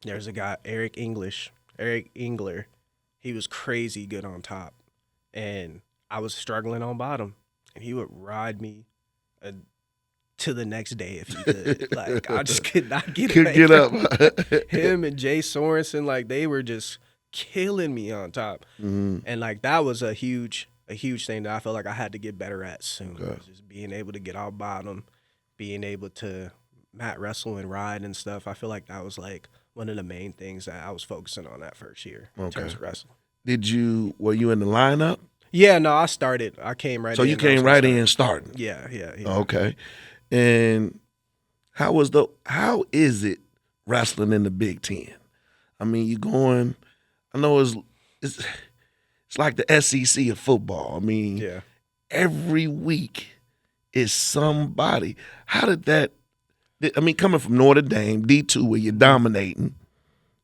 There's a guy, Eric Engler. He was crazy good on top, and I was struggling on bottom, and he would ride me to the next day if he could. Like I just could not get up. Him and Jay Sorensen, like they were just killing me on top, and like that was a huge thing that I felt like I had to get better at soon. Okay. Just being able to get off bottom, being able to mat wrestle and ride and stuff. I feel like that was like one of the main things that I was focusing on that first year in terms of wrestling. Were you in the lineup? Yeah, no, I started. I came right in. So you came right in starting. Yeah. Okay. And how is it wrestling in the Big Ten? I mean, I know it's like the SEC of football. I mean, every week is somebody. How did that, coming from Notre Dame, D2, where you're dominating,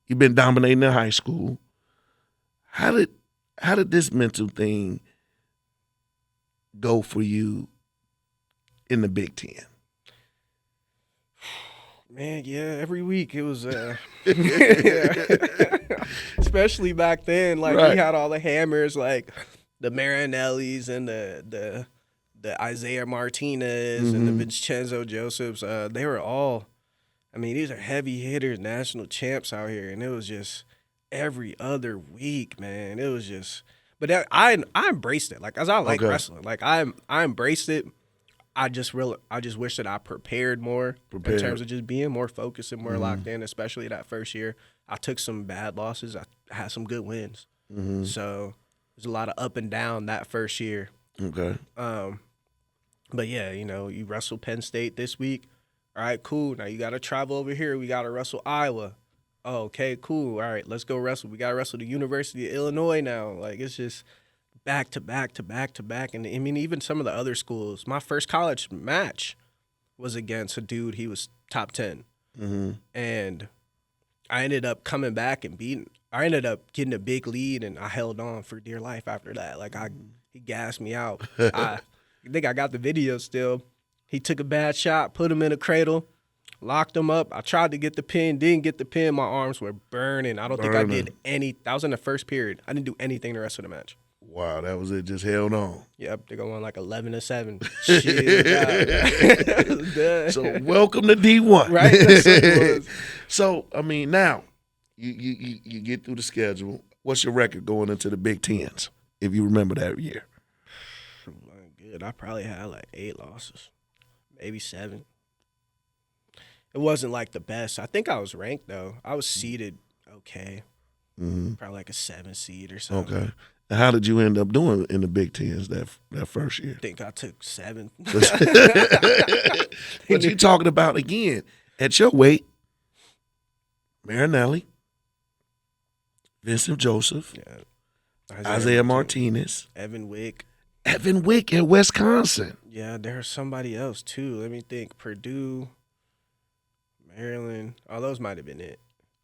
you've been dominating in high school. How did this mental thing go for you in the Big Ten? Man, yeah, every week it was especially back then, like we had all the hammers, like the Marinellis and the Isaiah Martinez and the Vincenzo Josephs. They were all, these are heavy hitters, national champs out here, and it was just every other week, man. It was just, but I embraced it, like, as I like wrestling, like I embraced it. I just wish that I prepared more in terms of just being more focused and more locked in, especially that first year. I took some bad losses. I had some good wins. So there's a lot of up and down that first year. Okay. But yeah, you wrestle Penn State this week. All right, cool. Now you got to travel over here. We got to wrestle Iowa. Oh, okay, cool. All right, let's go wrestle. We got to wrestle the University of Illinois now. Like, it's just back to back to back to back. And even some of the other schools. My first college match was against a dude. He was top 10. And I ended up coming back and I ended up getting a big lead, and I held on for dear life after that. Like, he gassed me out. I think I got the video still. He took a bad shot, put him in a cradle, locked him up. I tried to get the pin, didn't get the pin. My arms were burning. I don't think I did that was in the first period. I didn't do anything the rest of the match. Wow, that was it. Just held on. Yep, they're going like 11-7. Shit, so welcome to D1, right? That's what it was. So now you get through the schedule. What's your record going into the Big Tens, if you remember that year? Good. I probably had like 8 losses, maybe 7. It wasn't like the best. I think I was ranked though. I was seeded okay, probably like a 7 seed or something. Okay. How did you end up doing in the Big Tens that first year? I think I took 7. But you talking about, again, at your weight, Marinelli, Vincent Joseph, Isaiah Martinez, Evan Wick in Wisconsin. Yeah, there's somebody else too. Let me think. Purdue, Maryland. Oh, those might have been it.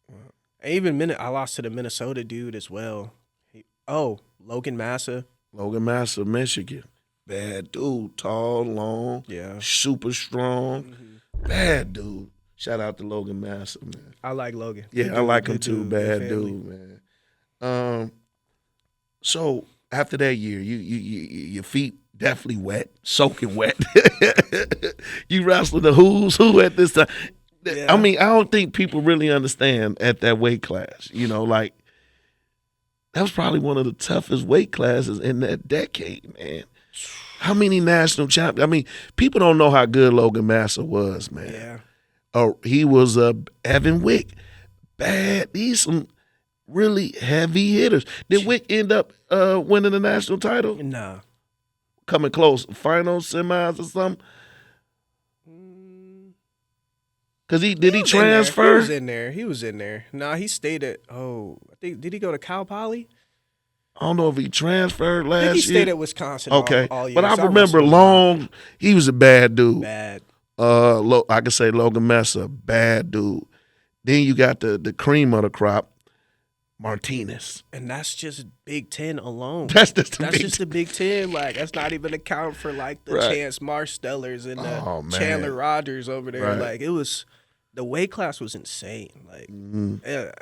Wow. Even I lost to the Minnesota dude as well. Logan Massa. Michigan. Bad dude. Tall, long. Yeah. Super strong. Bad dude. Shout out to Logan Massa, man. I like Logan. Yeah, I like him too. Bad dude, man. So after that year, your feet definitely wet, soaking wet. You wrestled the who's who at this time. Yeah. I don't think people really understand at that weight class. Like, that was probably one of the toughest weight classes in that decade, man. How many national champions? People don't know how good Logan Massa was, man. Yeah. Oh, he was Evan Wick. Bad. These some really heavy hitters. Did Wick end up winning the national title? No. Coming close. Final semis or something? Because he transfer? He was in there. No, he stayed at, I think, did he go to Cal Poly? I don't know if he transferred last year. I think he stayed at Wisconsin all year. But I remember he was a bad dude. Bad. I could say Logan Massa, bad dude. Then you got the cream of the crop, Martinez. And that's just Big Ten alone. That's just the Big Ten. Like, that's not even account for like the Chance Marstellers and the Chandler Rogers over there. Right. Like, it was, the weight class was insane. Like,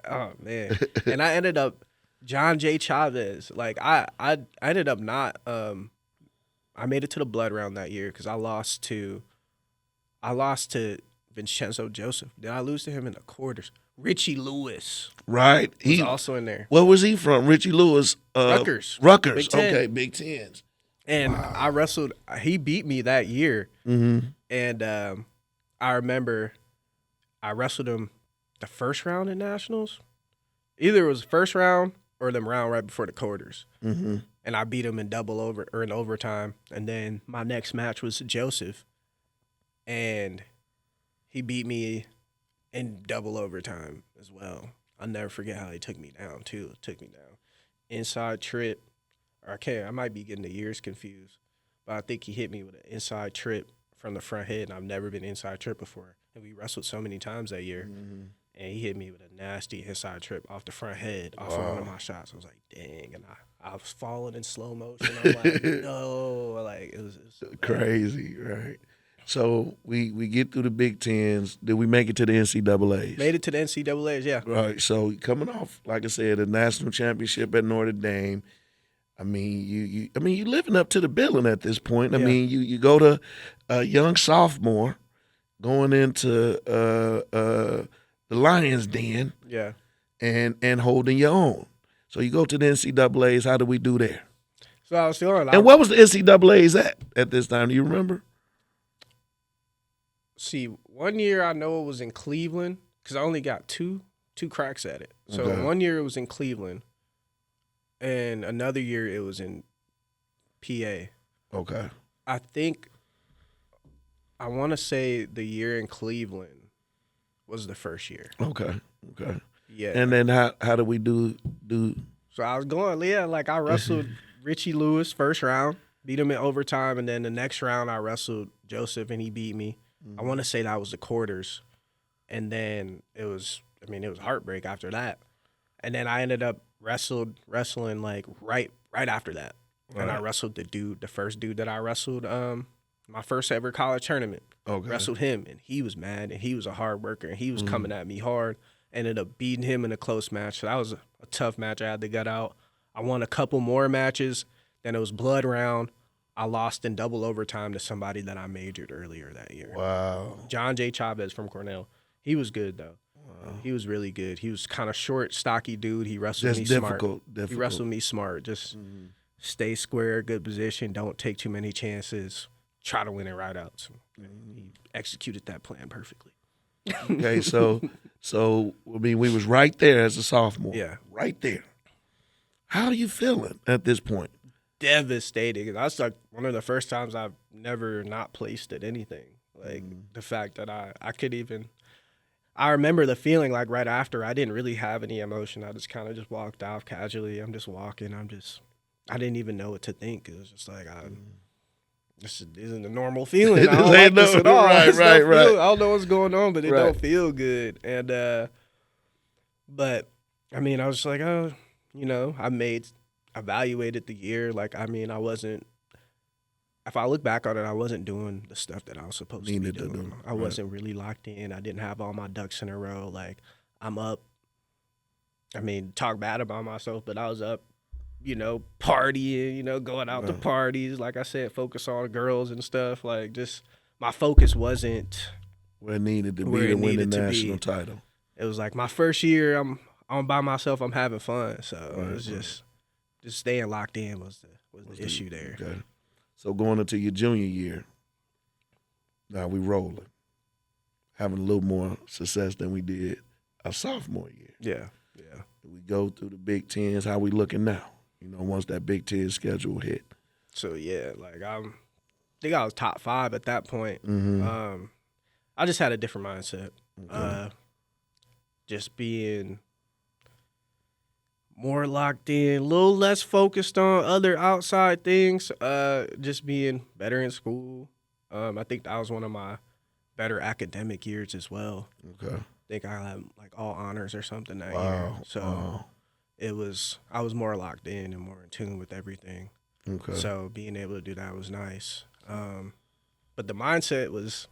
oh man. And I ended up John J. Chavez. Like, I ended up not. I made it to the blood round that year because I lost to Vincenzo Joseph. Did I lose to him in the quarters? Richie Lewis. Right. He was also in there. Where was he from? Richie Lewis. Rutgers. Big Ten. Okay, Big Tens. And I wrestled. He beat me that year. And I remember I wrestled him the first round in nationals. Either it was first round or the round right before the quarters. Mm-hmm. And I beat him in in overtime. And then my next match was Joseph, and he beat me in double overtime as well. I'll never forget how he took me down too. Took me down. Inside trip, or I might be getting the years confused, but I think he hit me with an inside trip from the front head, and I've never been inside trip before. And we wrestled so many times that year. Mm-hmm. And he hit me with a nasty inside trip off the front head, off of one of my shots. I was like, dang. And I was falling in slow motion. I'm like, no. Like, it was so crazy, right? So we get through the Big Tens. Did we make it to the NCAAs? Made it to the NCAAs, yeah. Right. So coming off, like I said, a national championship at Notre Dame. I mean, you living up to the billing at this point. Yeah. I mean, you go to a young sophomore going into the Lions Den, yeah, and holding your own. So you go to the NCAAs. How do we do there? So I was feeling. And what was the NCAAs at this time? Do you remember? See, one year I know it was in Cleveland because I only got two cracks at it. So Okay. One year it was in Cleveland, and another year it was in PA. Okay. I want to say the year in Cleveland was the first year. Okay. Yeah. And then how do we do? So I was going, like I wrestled Richie Lewis first round, beat him in overtime, and then the next round I wrestled Joseph and he beat me. Mm-hmm. I want to say that was the quarters, and then it was heartbreak after that, and then I ended up wrestling like right after that, and I wrestled the first dude that I wrestled, my first ever college tournament. Okay. Wrestled him, and he was mad, and he was a hard worker, and he was coming at me hard. Ended up beating him in a close match. So that was a tough match I had to gut out. I won a couple more matches. Then it was blood round. I lost in double overtime to somebody that I majored earlier that year. Wow. John J. Chavez from Cornell. He was good, though. Wow. He was really good. He was kind of short, stocky dude. He wrestled me smart. He wrestled me smart. Just stay square, good position. Don't take too many chances. Try to win it right out. So he executed that plan perfectly. Okay, so I mean, we was right there as a sophomore. Yeah, right there. How are you feeling at this point? Devastating. That's like one of the first times I've never not placed at anything. Like the fact that I could even. I remember the feeling like right after I didn't really have any emotion. I just kind of just walked off casually. I'm just walking. I didn't even know what to think. It was just like this isn't a normal feeling. I don't like this at all. Right. I don't know what's going on, but it don't feel good. And but I mean, I was just like, I evaluated the year. Like, I mean, I wasn't. If I look back on it, I wasn't doing the stuff that I was supposed to be doing. I wasn't really locked in. I didn't have all my ducks in a row. Like, I'm up. I mean, talk bad about myself, but I was up. Partying, going out to parties. Like I said, focus on girls and stuff. Like, just my focus wasn't where it needed to be to win the national title. It was like my first year, I'm by myself, I'm having fun. So it was just staying locked in was the issue there. Okay. So going into your junior year, now we rolling, having a little more success than we did our sophomore year. Yeah. We go through the Big Tens. How we looking now? Once that Big Ten schedule hit. So, yeah, like I think I was top 5 at that point. Mm-hmm. I just had a different mindset. Okay. Just being more locked in, a little less focused on other outside things, just being better in school. I think that was one of my better academic years as well. Okay. I think I had like all honors or something that year. So I was more locked in and more in tune with everything. Okay. So being able to do that was nice. But the mindset was,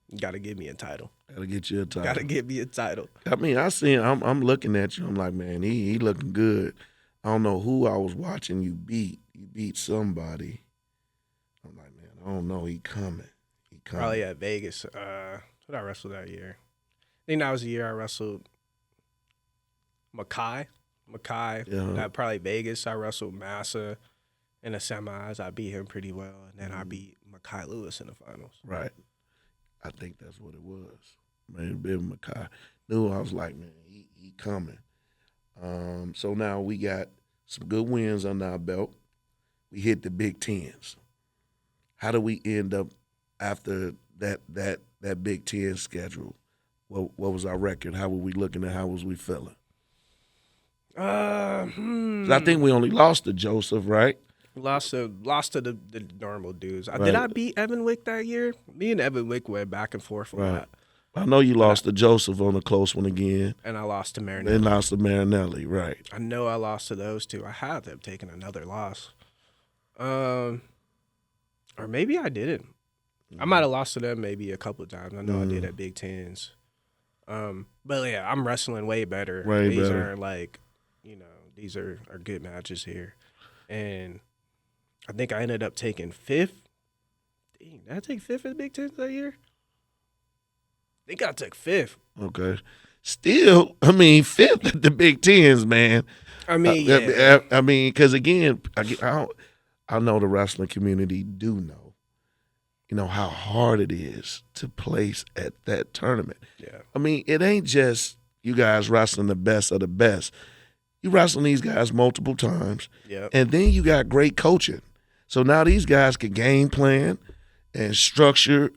you got to give me a title. Got to get you a title. Got to give me a title. I mean, I'm looking at you. I'm like, man, he looking good. I don't know who I was watching you beat. You beat somebody. I'm like, man, I don't know. He coming. Probably at Vegas. What I wrestled that year? I think that was the year I wrestled Mackay. At probably Vegas. I wrestled Massa in the semis. I beat him pretty well. And then I beat Mackay Lewis in the finals. Right. I think that's what it was. Maybe Mackay. knew. I was like, man, he coming. So now we got some good wins under our belt. We hit the Big Tens. How do we end up after that Big Ten schedule? What was our record? How were we looking at? How was we feeling? 'Cause I think we only lost to Joseph, right? Lost to the normal dudes. Right. Did I beat Evan Wick that year? Me and Evan Wick went back and forth a lot. I know you lost to Joseph on a close one again. And I lost to Marinelli. And lost to Marinelli, right. I know I lost to those two. I had to have taken another loss. Or maybe I didn't. I might have lost to them maybe a couple of times. I know I did at Big Tens. But yeah, I'm wrestling way better. These are like, these are good matches here. And I think I ended up taking 5th. Dang, did I take 5th at Big Tens that year? I think I took 5th. Okay. Still, 5th at the Big Tens, man. Yeah. Because again, I know the wrestling community do know, how hard it is to place at that tournament. Yeah. It ain't just you guys wrestling the best of the best. You wrestling these guys multiple times, and then you got great coaching. So now these guys can game plan and structure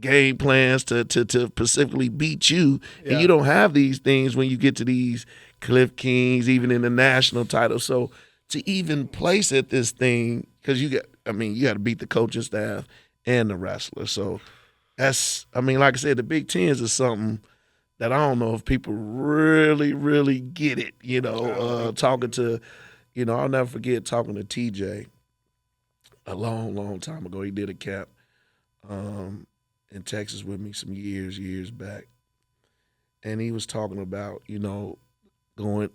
game plans to specifically beat you, and you don't have these things when you get to these Cliff Kings, even in the national title. So to even place at this thing, because you got to beat the coaching staff and the wrestler. So that's, like I said, the Big Tens is something that I don't know if people really, really get it. Talking to, I'll never forget talking to TJ a long, long time ago. He did a camp in Texas with me some years back. And he was talking about, going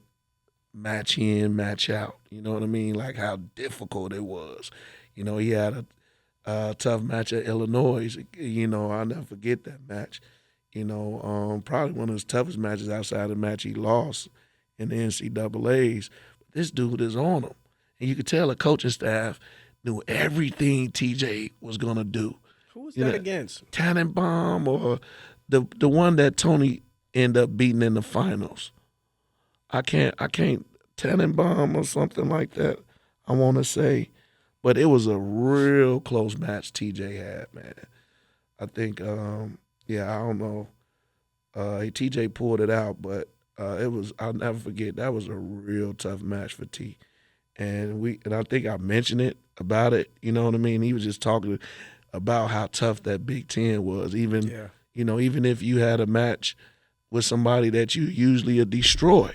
match in, match out. You know what I mean? Like how difficult it was. He had a tough match at Illinois. I'll never forget that match. Probably one of his toughest matches outside the match he lost in the NCAAs. But this dude is on him. And you could tell the coaching staff knew everything TJ was going to do. Who was that against? Tannenbaum or the one that Tony ended up beating in the finals. I can't Tannenbaum or something like that, I want to say. But it was a real close match TJ had, man. I think, I don't know. TJ pulled it out, but I'll never forget, that was a real tough match for T. And I think I mentioned it about it, you know what I mean? He was just talking about how tough that Big Ten was. Even if you had a match with somebody that you usually destroy,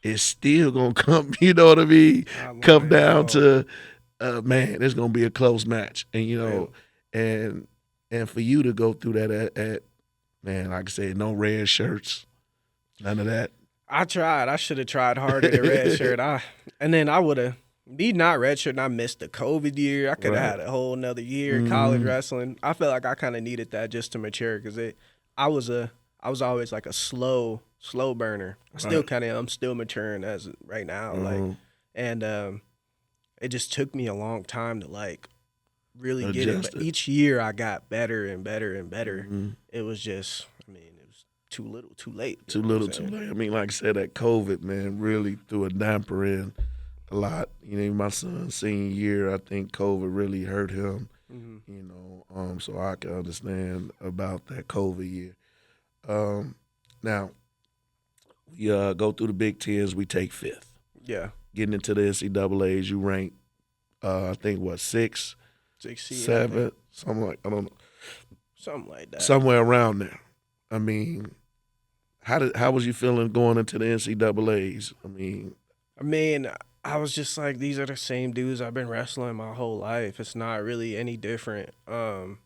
it's still gonna come, you know what I mean? Come down to man, it's gonna be a close match. And and for you to go through that at man, like I said, no red shirts, none of that. I tried. I should have tried harder to red shirt. And then I would have, me not red shirt, and I missed the COVID year. I could have had a whole another year in college wrestling. I felt like I kind of needed that just to mature because I was always like a slow burner. I'm still maturing as right now. And it just took me a long time to like really get it. But each year I got better and better and better. It was just, it was too little, too late. Too little, too late. Like I said, that COVID, man, really threw a damper in a lot. My son's senior year, I think COVID really hurt him. So I can understand about that COVID year. Now, we go through the Big Tens, we take 5th. Yeah. Getting into the NCAAs, you rank, I think, 6, 7, something like, I don't know. Something like that. Somewhere around there. How was you feeling going into the NCAAs? I was just like, these are the same dudes I've been wrestling my whole life. It's not really any different. And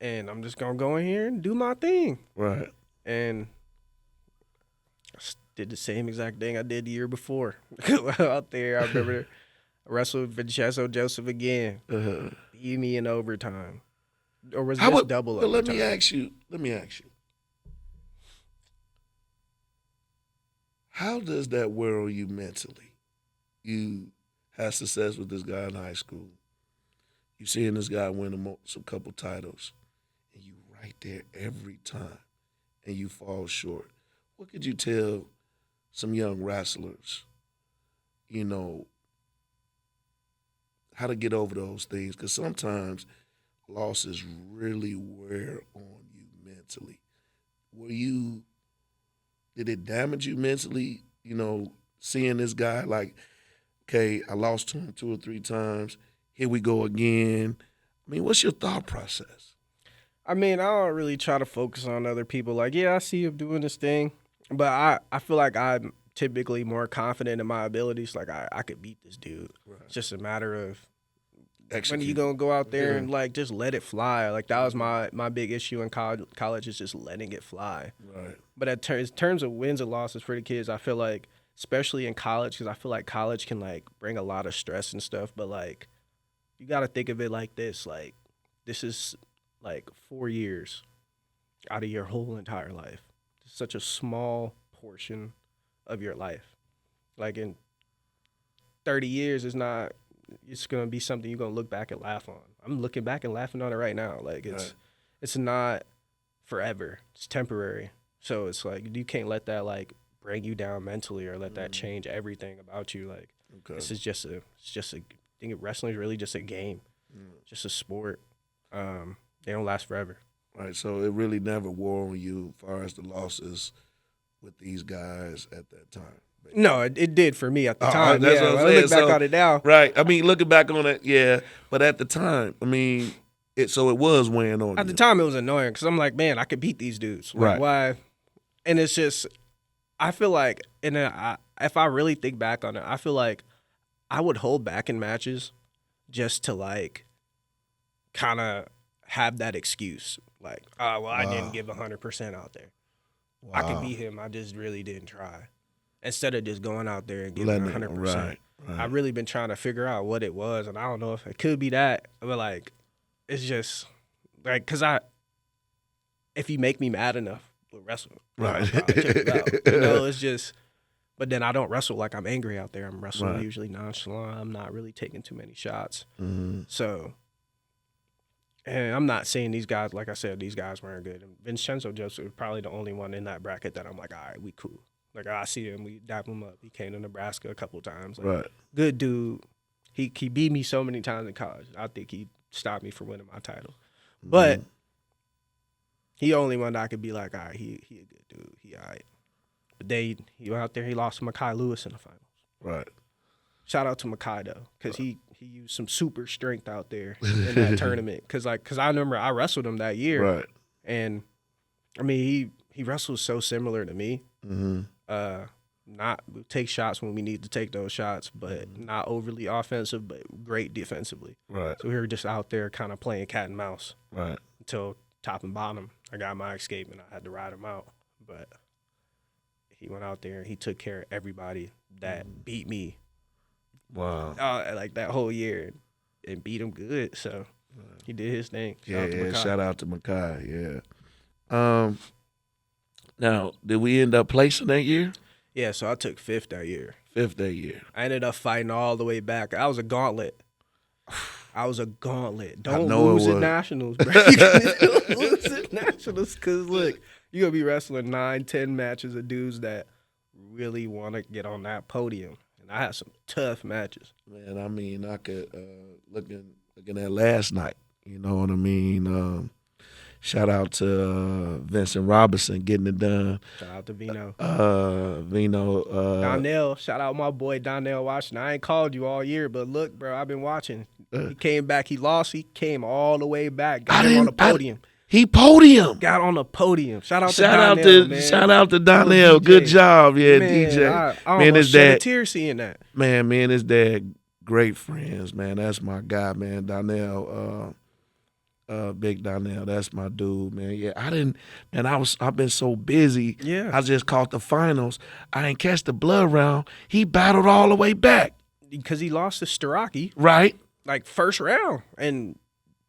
I'm just going to go in here and do my thing. Right. And I did the same exact thing I did the year before. Out there, I remember I wrestled Vincenzo Joseph again. Beat me in overtime. Or was it double overtime? Let me ask you. How does that whirl you mentally? You had success with this guy in high school. You seeing this guy win some couple titles, and you right there every time, and you fall short. What could you tell some young wrestlers, you know, how to get over those things? Because sometimes losses really wear on you mentally. Did it damage you mentally, you know, seeing this guy like, okay, I lost to him 2 or 3 times, here we go again. I mean, what's your thought process? I mean, I don't really try to focus on other people. Like, yeah, I see him doing this thing, but I feel like I'm typically more confident in my abilities. Like, I could beat this dude. Right. It's just a matter of when you gonna go out there and like just let it fly. Like that was my big issue in college is just letting it fly. Right. But in terms of wins and losses for the kids, I feel like, especially in college, because I feel like college can like bring a lot of stress and stuff. But like, you got to think of it like this: like, this is like 4 years out of your whole entire life. It's such a small portion of your life. Like in 30 years, it's gonna be something you're gonna look back and laugh on. I'm looking back and laughing on it right now. Like it's not forever. It's temporary. So it's like you can't let that like bring you down mentally or let that change everything about you. Like this is just I think wrestling is really just a game, just a sport. They don't last forever. Right. So it really never wore on you as far as the losses with these guys at that time. No, it did for me at the time. That's what I'm saying. I look back on it now. Right. I mean, looking back on it, yeah. But at the time, I mean, it was weighing on you. At the time, it was annoying because I'm like, man, I could beat these dudes. Like, right. Why? And it's just, I feel like, if I really think back on it, I feel like I would hold back in matches just to like kind of have that excuse. Like, I didn't give 100% out there. Wow. I could beat him. I just really didn't try. Instead of just going out there and giving 100%. Right. I've really been trying to figure out what it was, and I don't know if it could be that, but like, it's just like, because if you make me mad enough, we'll wrestle. Right. You know, it's just, but then I don't wrestle like I'm angry out there. I'm wrestling usually nonchalant. I'm not really taking too many shots. Mm-hmm. So, and I'm not saying these guys, like I said, these guys weren't good. And Vincenzo Joseph was probably the only one in that bracket that I'm like, all right, we cool. Like, I see him, we dap him up. He came to Nebraska a couple of times. Like, good dude. He beat me so many times in college. I think he stopped me from winning my title. Mm-hmm. But he only one that I could be like, all right, he a good dude. He all right. But he went out there, he lost to Mekhi Lewis in the finals. Right. Shout out to Mekhi, though, because he used some super strength out there in that tournament. Because I remember I wrestled him that year. Right. And, I mean, he wrestles so similar to me. Mm-hmm. Not take shots when we need to take those shots, but not overly offensive, but great defensively. Right. So we were just out there kind of playing cat and mouse. Right. Until top and bottom, I got my escape and I had to ride him out. But he went out there and he took care of everybody that beat me. Wow. Like that whole year and beat him good. So he did his thing. Shout out to Mekhi. Yeah. Now, did we end up placing that year? Yeah, so I took 5th that year. 5th that year. I ended up fighting all the way back. I was a gauntlet. Don't lose at nationals, bro. You can't lose at nationals because, look, you're going to be wrestling 9-10 matches of dudes that really want to get on that podium. And I had some tough matches. Man, I mean, I could, looking at last night, you know what I mean? Shout out to Vincent Robinson getting it done. Shout out to Vino. Donnell. Shout out my boy Donnell watching. I ain't called you all year, but look, bro, I've been watching. He came back. He lost. He came all the way back. Got him on the podium. He podium. Got on the podium. Shout out to Donnell, man. Shout out to Donnell. Good job, man, DJ. I almost shed a tear seeing that. Man, me and his dad, great friends, man. That's my guy, man. Donnell. Big Donnell, that's my dude, man. Yeah, I've been so busy. Yeah. I just caught the finals. I ain't catch the blood round. He battled all the way back. Because he lost to Starocki. Right. Like first round. And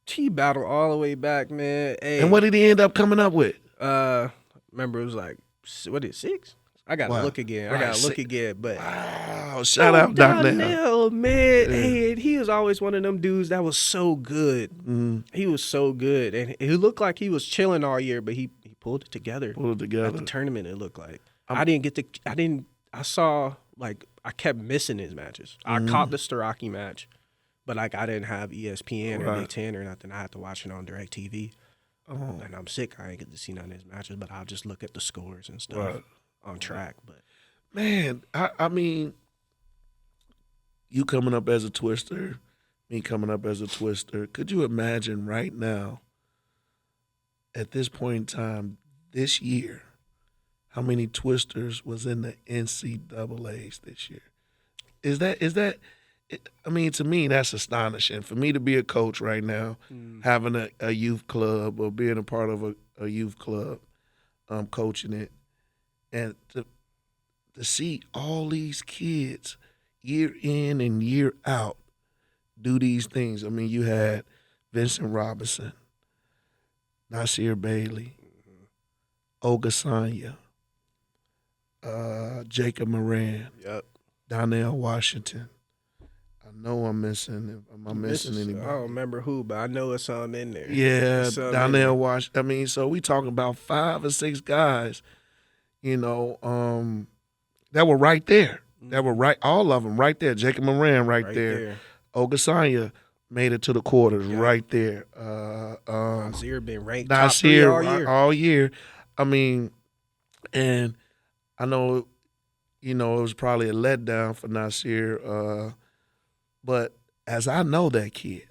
he battled all the way back, man. Hey. And what did he end up coming up with? Remember it was like, what is it, 6? I gotta Wow. look again. But wow, shout out Donnell. man. Hey, he was always one of them dudes that was so good. He was so good, and he looked like he was chilling all year, but he pulled it together. At the tournament, it looked like I saw like I kept missing his matches. I caught the Starocki match, but like I didn't have ESPN or Big Ten or nothing. I had to watch it on DirecTV. And I'm sick. I ain't get to see none of his matches, but I'll just look at the scores and stuff on track. But man, I mean, you coming up as a twister, me coming up as a twister. Could you imagine right now, at this point in time, this year, how many twisters was in the NCAAs this year? Is that? I mean, to me, that's astonishing. For me to be a coach right now, having a youth club or being a part of a youth club, coaching it, and to see all these kids year in and year out do these things. I mean, you had Vincent Robinson, Nasir Bailey, Ogasanya, Jacob Moran, Donnell Washington. I know I'm missing. Am I missing anybody? I don't remember who, but I know it's some in there. Yeah, Donnell Washington. I mean, so we talking about 5 or 6 guys, you know, that were right there. That were all of them right there. Jacob Moran right there. Ogasanya made it to the quarters right there. Nasir been ranked top 3 all year. I mean, and I know, you know, it was probably a letdown for Nasir, but as I know that kid.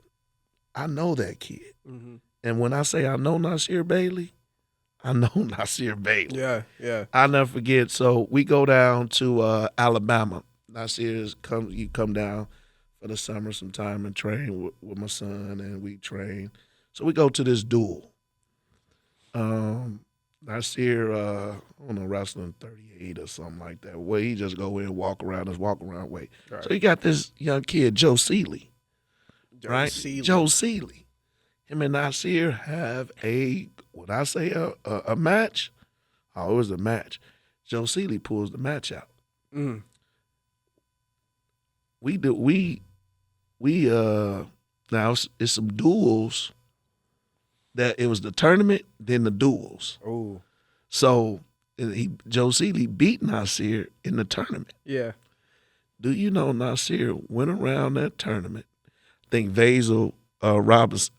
And when I say I know Nasir Bailey, I know Nasir Bailey. Yeah. I'll never forget. So we go down to Alabama. Nasir's come down for the summer sometime and train with my son, and we train. So we go to this duel. Nasir, I don't know, wrestling 38 or something like that. Where he just go in and walk around his walk-around way. Right. So you got this young kid, Joe Seeley. Joe Seeley. Him and Nasir have a match. Oh, it was a match. Joe Seeley pulls the match out. Now it's some duels. That it was the tournament, then the duels. Oh, so Joe Seeley beat Nasir in the tournament. Yeah. Do you know Nasir went around that tournament? I think Vasil Robinson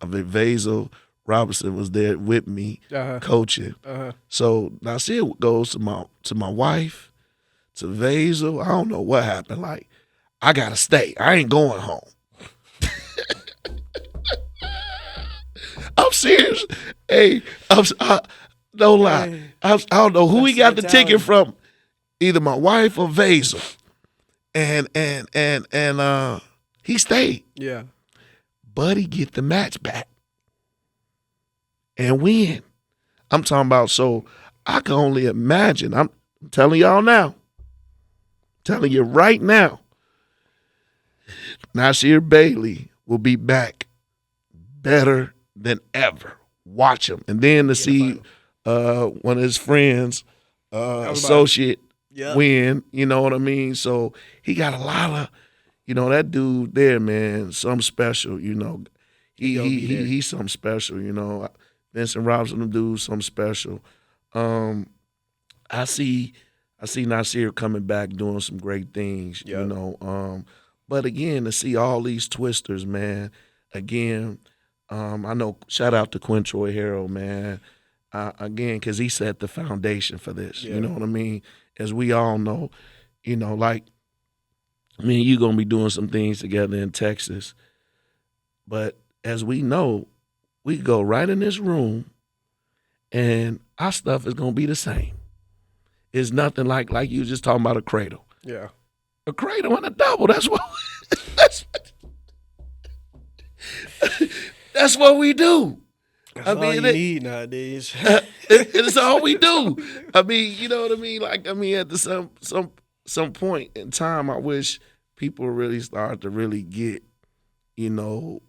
was there with me coaching. So Nasir goes to my wife, to Vasil. I don't know what happened. Like, I gotta stay. I ain't going home. I'm serious. Hey, don't lie. I don't know who he got the ticket from, either my wife or Vasil. And he stayed. Yeah. Buddy get the match back and win. I'm talking about, so I can only imagine. I'm telling y'all now. Telling you right now. Nasir Bailey will be back better than ever. Watch him. And then to see one of his friends, associate, win, you know what I mean? So he got a lot of, you know, that dude there, man, something special, you know. He's something special, you know. Vincent Robinson, the dude, something special. I see Nasir coming back doing some great things, you know. But again, to see all these twisters, man, again, I know, shout out to Quintroy Harrell, man, again, because he set the foundation for this, you know what I mean? As we all know, you know, like, I mean, you're going to be doing some things together in Texas. But as we know, we go right in this room and our stuff is going to be the same. It's nothing like you just talking about a cradle. Yeah. A cradle and a double. That's what that's what we do. That's all you need nowadays. It's all we do. I mean, you know what I mean? Like, I mean, at some point in time, I wish people really start to really get, you know,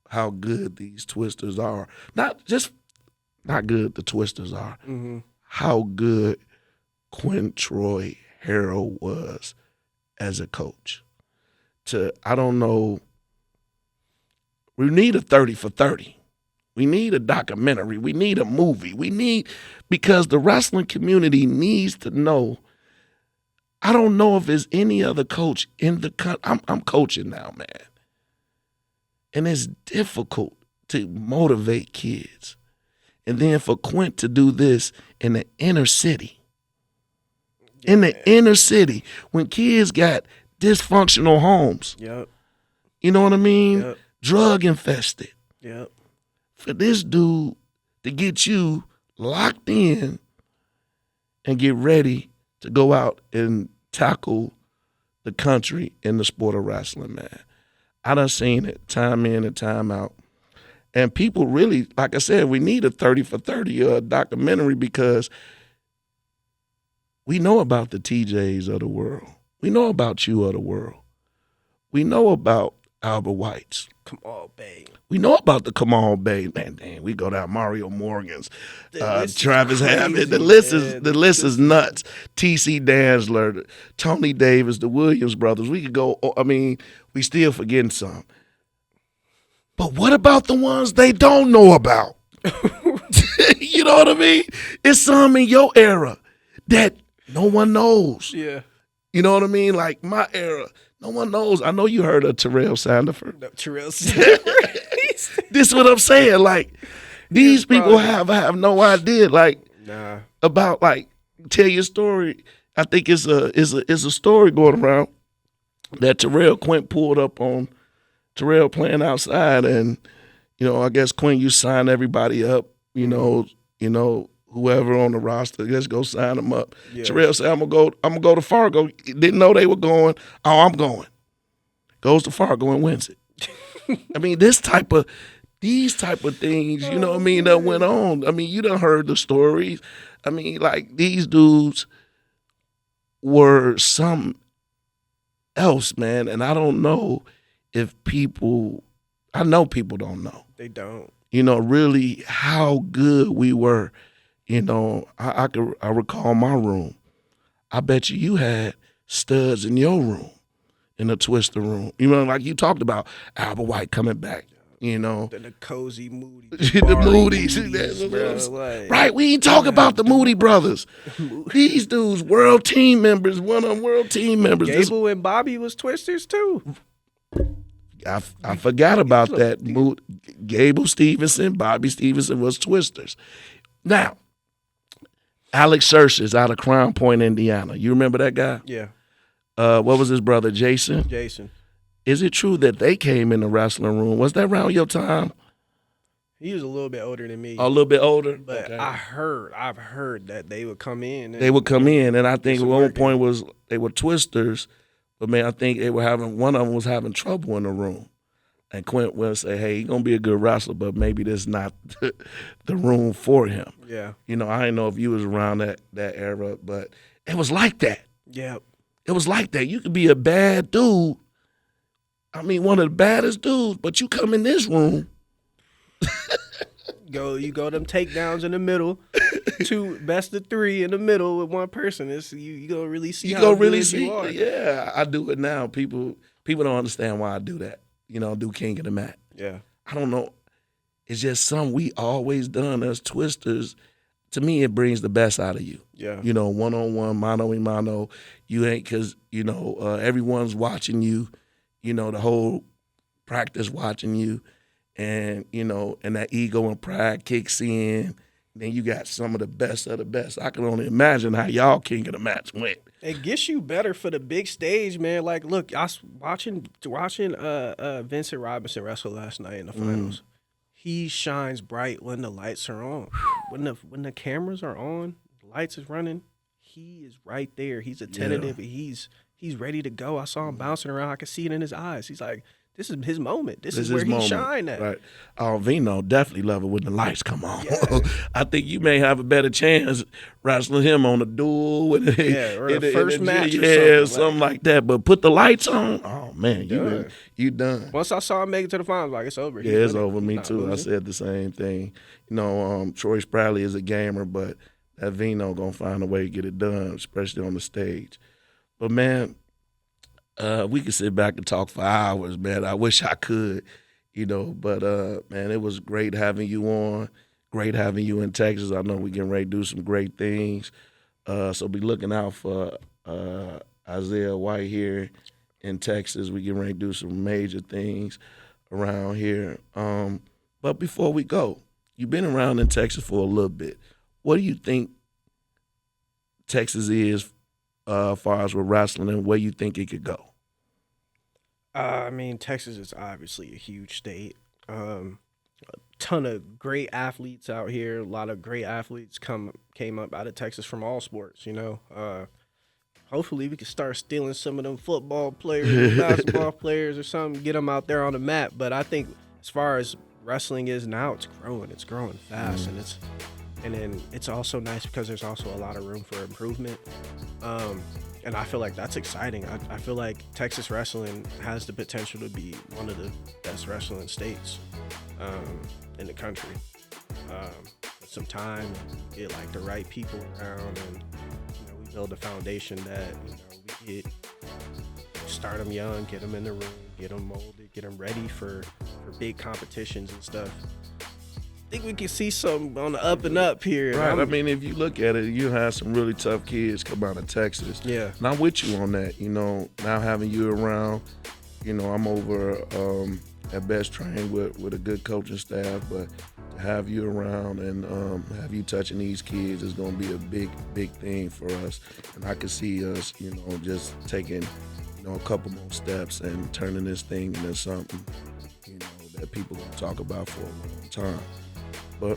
how good these twisters are. Not good the twisters are. Mm-hmm. How good Quintroy Harrell was as a coach. I don't know, we need a 30 for 30. We need a documentary. We need a movie. Because the wrestling community needs to know. I don't know if there's any other coach in the country. I'm coaching now, man. And it's difficult to motivate kids. And then for Quint to do this in the inner city. In the inner city, when kids got dysfunctional homes. Yep. You know what I mean? Yep. Drug infested. Yep. For this dude to get you locked in and get ready to go out and tackle the country in the sport of wrestling, man. I done seen it time in and time out. And people really, like I said, we need a 30 for 30 documentary because we know about the TJs of the world. We know about you of the world. We know about Albert White's. Come on, babe. We know about the Come On Bay. Man, dang, we go down Mario Morgan's, Travis Hammond. The list is nuts. T.C. Danzler, Tony Davis, the Williams brothers. We could go, I mean, we still forgetting some. But what about the ones they don't know about? You know what I mean? It's some in your era that no one knows. Yeah. You know what I mean? Like my era, no one knows. I know you heard of Terrell Sandifer. No, Terrell Sandifer. This is what I'm saying. Like these people have no idea. Like about like tell your story. I think it's a story going around that Terrell Quint pulled up on Terrell playing outside, and I guess Quint, you sign everybody up. Whoever on the roster, let's go sign them up. Yeah. Terrell said, I'm gonna go to Fargo. Didn't know they were going. Oh, I'm going. Goes to Fargo and wins it. I mean, these type of things, you know what I mean, that went on. I mean, you done heard the stories. I mean, like these dudes were something else, man. And I don't know if I know people don't know. They don't. Really how good we were. I recall my room. I bet you had studs in your room, in the Twister room. Like you talked about Albert White coming back. The cozy Moody. The Moody's. Right, we ain't talking about the Moody brothers. These dudes, world team members, one of them world team members. Gable and Bobby was Twisters too. I forgot about that. Gable Stevenson, Bobby Stevenson was Twisters. Now, Alex Scherz is out of Crown Point, Indiana. You remember that guy? Yeah. What was his brother, Jason? Jason. Is it true that they came in the wrestling room? Was that around your time? He was a little bit older than me. A little bit older? But okay. I've heard that they would come in. They would come in, and I think at one point was they were Twisters, but man, I think they were one of them was having trouble in the room. And Quint will say, hey, he's going to be a good wrestler, but maybe this is not the room for him. Yeah. I didn't know if you was around that era, but it was like that. Yeah. It was like that. You could be a bad dude. I mean, one of the baddest dudes, but you come in this room. You go them takedowns in the middle, two best of three in the middle with one person. You gonna really see. You are. Yeah, I do it now. People don't understand why I do that. Do King of the Mat. Yeah. I don't know. It's just something we always done as Twisters. To me, it brings the best out of you. Yeah. One-on-one, mano-a-mano. You ain't because, everyone's watching you. The whole practice watching you. And, and that ego and pride kicks in. Then you got some of the best of the best. I can only imagine how y'all King of the Mats went. It gets you better for the big stage, man. Like, look, I was watching Vincent Robinson wrestle last night in the finals. He shines bright when the lights are on. When the cameras are on, the lights is running, he is right there. He's attentive. Yeah. He's ready to go. I saw him bouncing around. I could see it in his eyes. He's like, this is his moment. This is where he shined at. Right. Vino definitely love it when the lights come on. Yeah. I think you may have a better chance wrestling him on a duel or the first match or something like that. But put the lights on, oh man, you done. Once I saw him make it to the finals, like it's over. Yeah, it's over. Me too. I said the same thing. Troy Spradley is a gamer, but that Vino gonna find a way to get it done, especially on the stage. But man, we could sit back and talk for hours, man. I wish I could, But man, it was great having you on. Great having you in Texas. I know we getting ready to do some great things. So be looking out for Isaiah White here in Texas. We getting ready to do some major things around here. But before we go, you've been around in Texas for a little bit. What do you think Texas is as far as with wrestling, and where you think it could go? Texas is obviously a huge state. A ton of great athletes out here. A lot of great athletes came up out of Texas from all sports, Hopefully we can start stealing some of them football players, basketball players or something, get them out there on the map. But I think as far as wrestling is now, it's growing fast, and then it's also nice because there's also a lot of room for improvement. And I feel like that's exciting. I feel like Texas wrestling has the potential to be one of the best wrestling states in the country. With some time, get like the right people around, and we build a foundation that we start them young, get them in the room, get them molded, get them ready for big competitions and stuff. I think we can see something on the up and up here. Right. If you look at it, you have some really tough kids come out of Texas. Yeah. And I'm with you on that. Now having you around, I'm over at Best Train with a good coaching staff, but to have you around and have you touching these kids is going to be a big, big thing for us. And I can see us, just taking, a couple more steps and turning this thing into something, that people going to talk about for a long time. But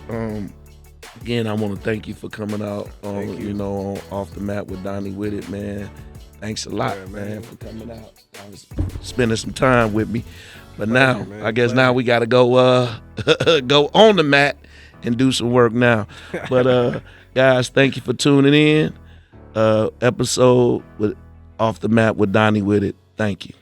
again, I want to thank you for coming out on, Off the Mat with Donny Witted, man. Thanks a lot, man, for coming out. Spending some time with me. But now, man, I guess now we got to go go on the mat and do some work now. But guys, thank you for tuning in. Episode with Off the Mat with Donny Witted. Thank you.